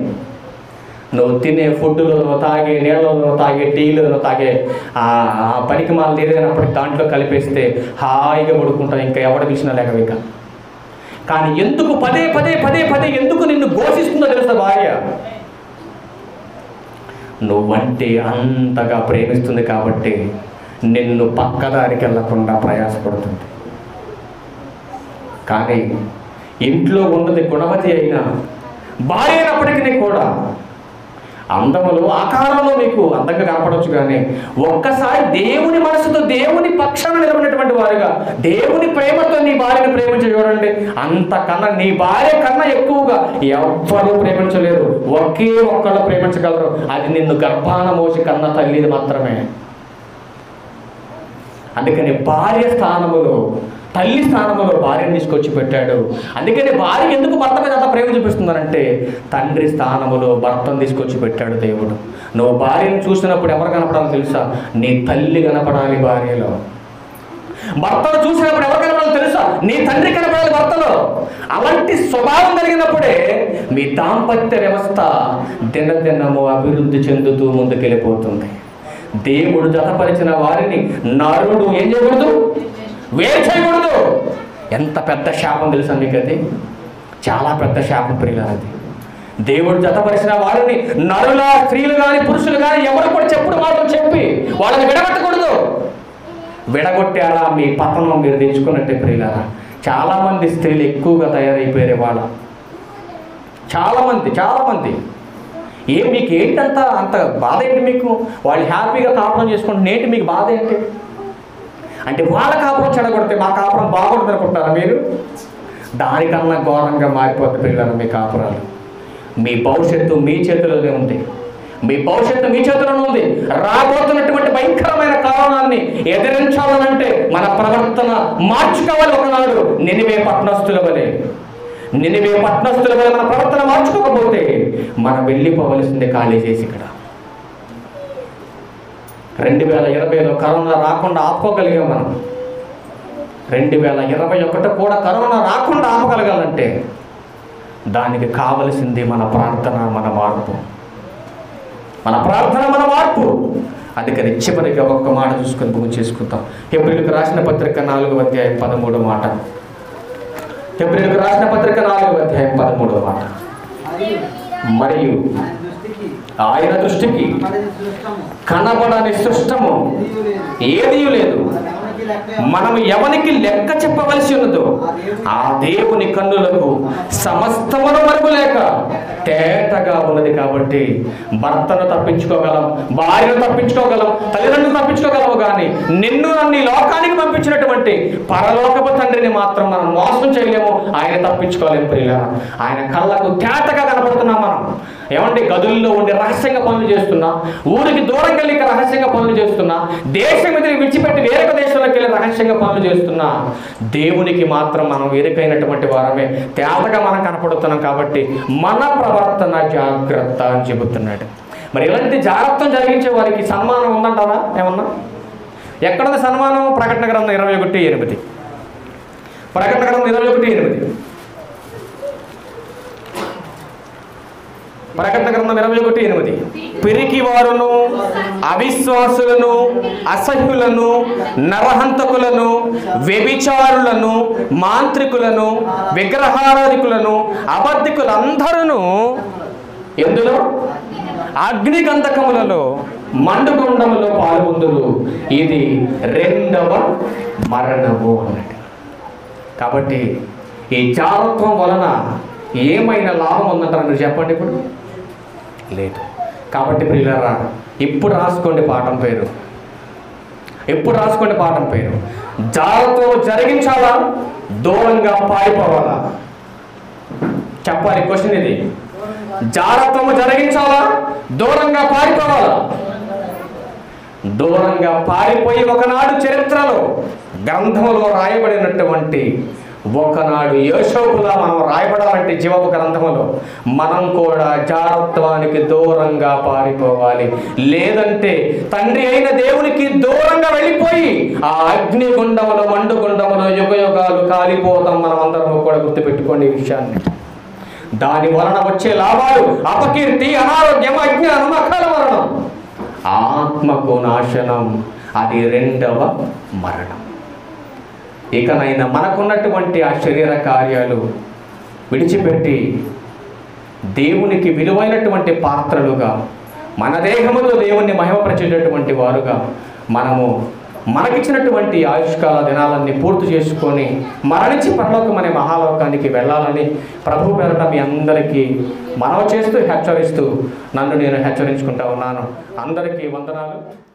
నువ్వు తినే ఫుడ్లో, నువ్వు తాగే నీళ్ళలో, నువ్వు తాగే టీలో, నువ్వు తాగే పనికి మాలు ఏదైనప్పటికీ దాంట్లో కలిపేస్తే హాయిగా పడుకుంటావు, ఇంకా ఎవడ పిలిచినా లేక. కానీ ఎందుకు పదే పదే పదే పదే ఎందుకు నిన్ను ఘోషిస్తుందో తెలుసా భార్య? నువ్వంటే అంతగా ప్రేమిస్తుంది కాబట్టి నిన్ను పక్కదారికి వెళ్ళకుండా ప్రయాసపడుతుంది. కానీ ఇంట్లో ఉన్నది గుణవతి అయినా భార్య అయినప్పటికీ కూడా అందములు ఆకారంలో మీకు అందంగా కనపడవచ్చు, కానీ ఒక్కసారి దేవుని మనసుతో దేవుని పక్షాన నిలబడినటువంటి వారుగా దేవుని ప్రేమతో నీ భార్యను ప్రేమించి చూడండి. అంతకన్నా నీ భార్య కన్నా ఎక్కువగా ఎవ్వరూ ప్రేమించలేరు. ఒకే ఒక్కళ్ళు ప్రేమించగలరు, అది నిన్ను గర్భాన మోసి కన్న తల్లిది మాత్రమే. అందుకని భార్య స్థానములో, తల్లి స్థానంలో భార్యను తీసుకొచ్చి పెట్టాడు. అందుకని భార్య ఎందుకు భర్త మీద అంత ప్రేమ చూపిస్తుందనంటే తండ్రి స్థానములో భర్తను తీసుకొచ్చి పెట్టాడు దేవుడు. నువ్వు భార్యను చూసినప్పుడు ఎవరు కనపడాలో తెలుసా? నీ తల్లి కనపడాలి భార్యలో. భర్తను చూసినప్పుడు ఎవరు కనపడాలో తెలుసా? నీ తండ్రి కనపడాలి భర్తలో. అలాంటి స్వభావం కలిగినప్పుడే మీ దాంపత్య వ్యవస్థ దినదినము అభివృద్ధి చెందుతూ ముందుకెళ్ళిపోతుంది. దేవుడు జతపరిచిన వారిని నరుడు ఏం చేయకూడదు? వేరు చేయకూడదు. ఎంత పెద్ద శాపం తెలుసా మీకు? అది చాలా పెద్ద శాపం ప్రియులారది. దేవుడు జతపరిచిన వారిని నరుల, స్త్రీలు కానీ పురుషులు కానీ ఎవరు కూడా చెప్పుడు మాటలు చెప్పి వాళ్ళని విడగొట్టకూడదు. విడగొట్టారా మీ పతనం మీరు తెచ్చుకున్నట్టే ప్రియులారా. చాలామంది స్త్రీలు ఎక్కువగా తయారైపోయారు వాళ్ళ. చాలామంది మీకు ఏంటంత అంత బాధ ఏంటి? మీకు వాళ్ళు హ్యాపీగా కాపురం చేసుకుంటే నేటి మీకు బాధ ఏంటి? అంటే వాళ్ళ కాపురం చెడగొడితే మా కాపురం బాగుంటుంది అనుకుంటారా మీరు? దానికన్నా ఘోరంగా మారిపోతుంది పిల్లలు మీ కాపురాలు. మీ భవిష్యత్తు మీ చేతిలోనే ఉంది. మీ భవిష్యత్తు మీ చేతిలోనే ఉంది. రాబోతున్నటువంటి భయంకరమైన కారణాన్ని ఎదిరించాలనంటే మన ప్రవర్తన మార్చుకోవాలి. ఒకనాడు నినివే పట్టణస్థుల వలె మన ప్రవర్తన మార్చుకోకపోతే మనం వెళ్ళిపోవలసిందే ఖాళీ చేసి. ఇక్కడ 2020లో కరోనా రాకుండా ఆపుకోగలిగాం మనం. 2021 కూడా కరోనా రాకుండా ఆపగలగాలంటే దానికి కావలసింది మన ప్రార్థన, మన మార్పు. అందుకని చివరిగా ఒక్క మాట చూసుకొని ముగింపు చేసుకుందాం. హెబ్రీయులకు రాసిన పత్రిక 4వ అధ్యాయం 13వ మాట. హెబ్రీయులకు రాసిన పత్రిక 4వ అధ్యాయం 13వ మాట. మరియు ఆయన దృష్టికి కనబడని సృష్టము ఏదీ లేదు. మనము ఎవరికి లెక్క చెప్పవలసి ఉన్నదో ఆ దేవుని కన్నులకు సమస్తమును మరుగులేక తేటగా ఉన్నది. కాబట్టి భర్తను తప్పించుకోగలం, భార్యను తప్పించుకోగలం, తల్లిదండ్రులు తప్పించుకోగలము, కానీ నిన్ను అన్ని లోకానికి పంపించినటువంటి పరలోకపు తండ్రిని మాత్రం మనం మోసం చేయలేము. ఆయన తప్పించుకోలేము ప్రియులారా. ఆయన కళ్ళకు తేటగా కనపడుతున్నాం మనం. ఏమంటే గదుల్లో ఉండి రహస్యంగా పనులు చేస్తున్నా, ఊరికి దూరంగా వెళ్ళి రహస్యంగా పనులు చేస్తున్నా, దేశం మీద విడిచిపెట్టి వేరొక దేశంలోకి వెళ్ళి రహస్యంగా పనులు చేస్తున్నా, దేవునికి మాత్రం మనం వేరుకైనటువంటి వారమే, తేటగా మనం కనపడుతున్నాం. కాబట్టి మన ప్రవర్తన జాగ్రత్త అని చెబుతున్నాడు. మరి ఇలాంటి జాగ్రత్త జరిగించే వారికి సన్మానం ఉందంటారా? ఏమన్నా ఎక్కడుంది సన్మానం? ప్రకటన గ్రంథం 21:8. ప్రకటన గ్రంథం 21:8. ప్రకటన గ్రంథం 21:8. పిరికి వారును, అవిశ్వాసులను, అసహ్యులను, నరహంతకులను, వ్యభిచారులను, మాంత్రికులను, విగ్రహారాధికులను, అబద్ధికులందరూ ఎందులో? అగ్నిగంధకములలో, మండుగుండములో పాల్గొందురు. ఇది 2వ మరణము అన్నట్టు. కాబట్టి ఈ జారత్వం వలన ఏమైనా లాభం ఉందంటారా మీరు చెప్పండి? ఇప్పుడు లేదు. కాబట్టి ప్రియులారా, ఇప్పుడు రాసుకోండి పాఠం పేరు. జాగ్రత్త జరిగించాలా, దూరంగా పారిపోవాలా? చెప్పాలి క్వశ్చన్ ఇది. జాగ్రత్త జరిగించాలా, దూరంగా పారిపోవాలా? దూరంగా పారిపోయి ఒకనాడు చరిత్రలో గ్రంథంలో రాయబడినటువంటి ఒకనాడు యోషోబులా మనం రాయబడాలంటే జీవపు గ్రంథంలో మనం కూడా జారత్వానికి దూరంగా పారిపోవాలి. లేదంటే తండ్రి అయిన దేవునికి దూరంగా వెళ్ళిపోయి ఆ అగ్నిగుండములో మండుగుండములో యుగయుగాలు కాలిపోతాం. మనం అందరం కూడా గుర్తుపెట్టుకోండి ఈ విషయాన్ని. దాని వలన వచ్చే లాభాలు అపకీర్తి, అనారోగ్యం, అజ్ఞానం, అకాల మరణం, ఆత్మకు నాశనం. అది రెండవ మరణం. ఇకనైనా మనకున్నటువంటి ఆ శరీర కార్యాలు విడిచిపెట్టి దేవునికి విలువైనటువంటి పాత్రలుగా మన దేహముతో దేవుణ్ణి మహిమపరిచేటటువంటి వారుగా మనకిచ్చినటువంటి ఆయుష్కాల దినాలన్నీ పూర్తి చేసుకొని మరణించి పరలోకం అనే మహాలోకానికి వెళ్ళాలని ప్రభు పేరట మీ అందరికీ మనవి చేస్తూ హెచ్చరిస్తూ నన్ను నేను హెచ్చరించుకుంటా ఉన్నాను. అందరికీ వందనాలు.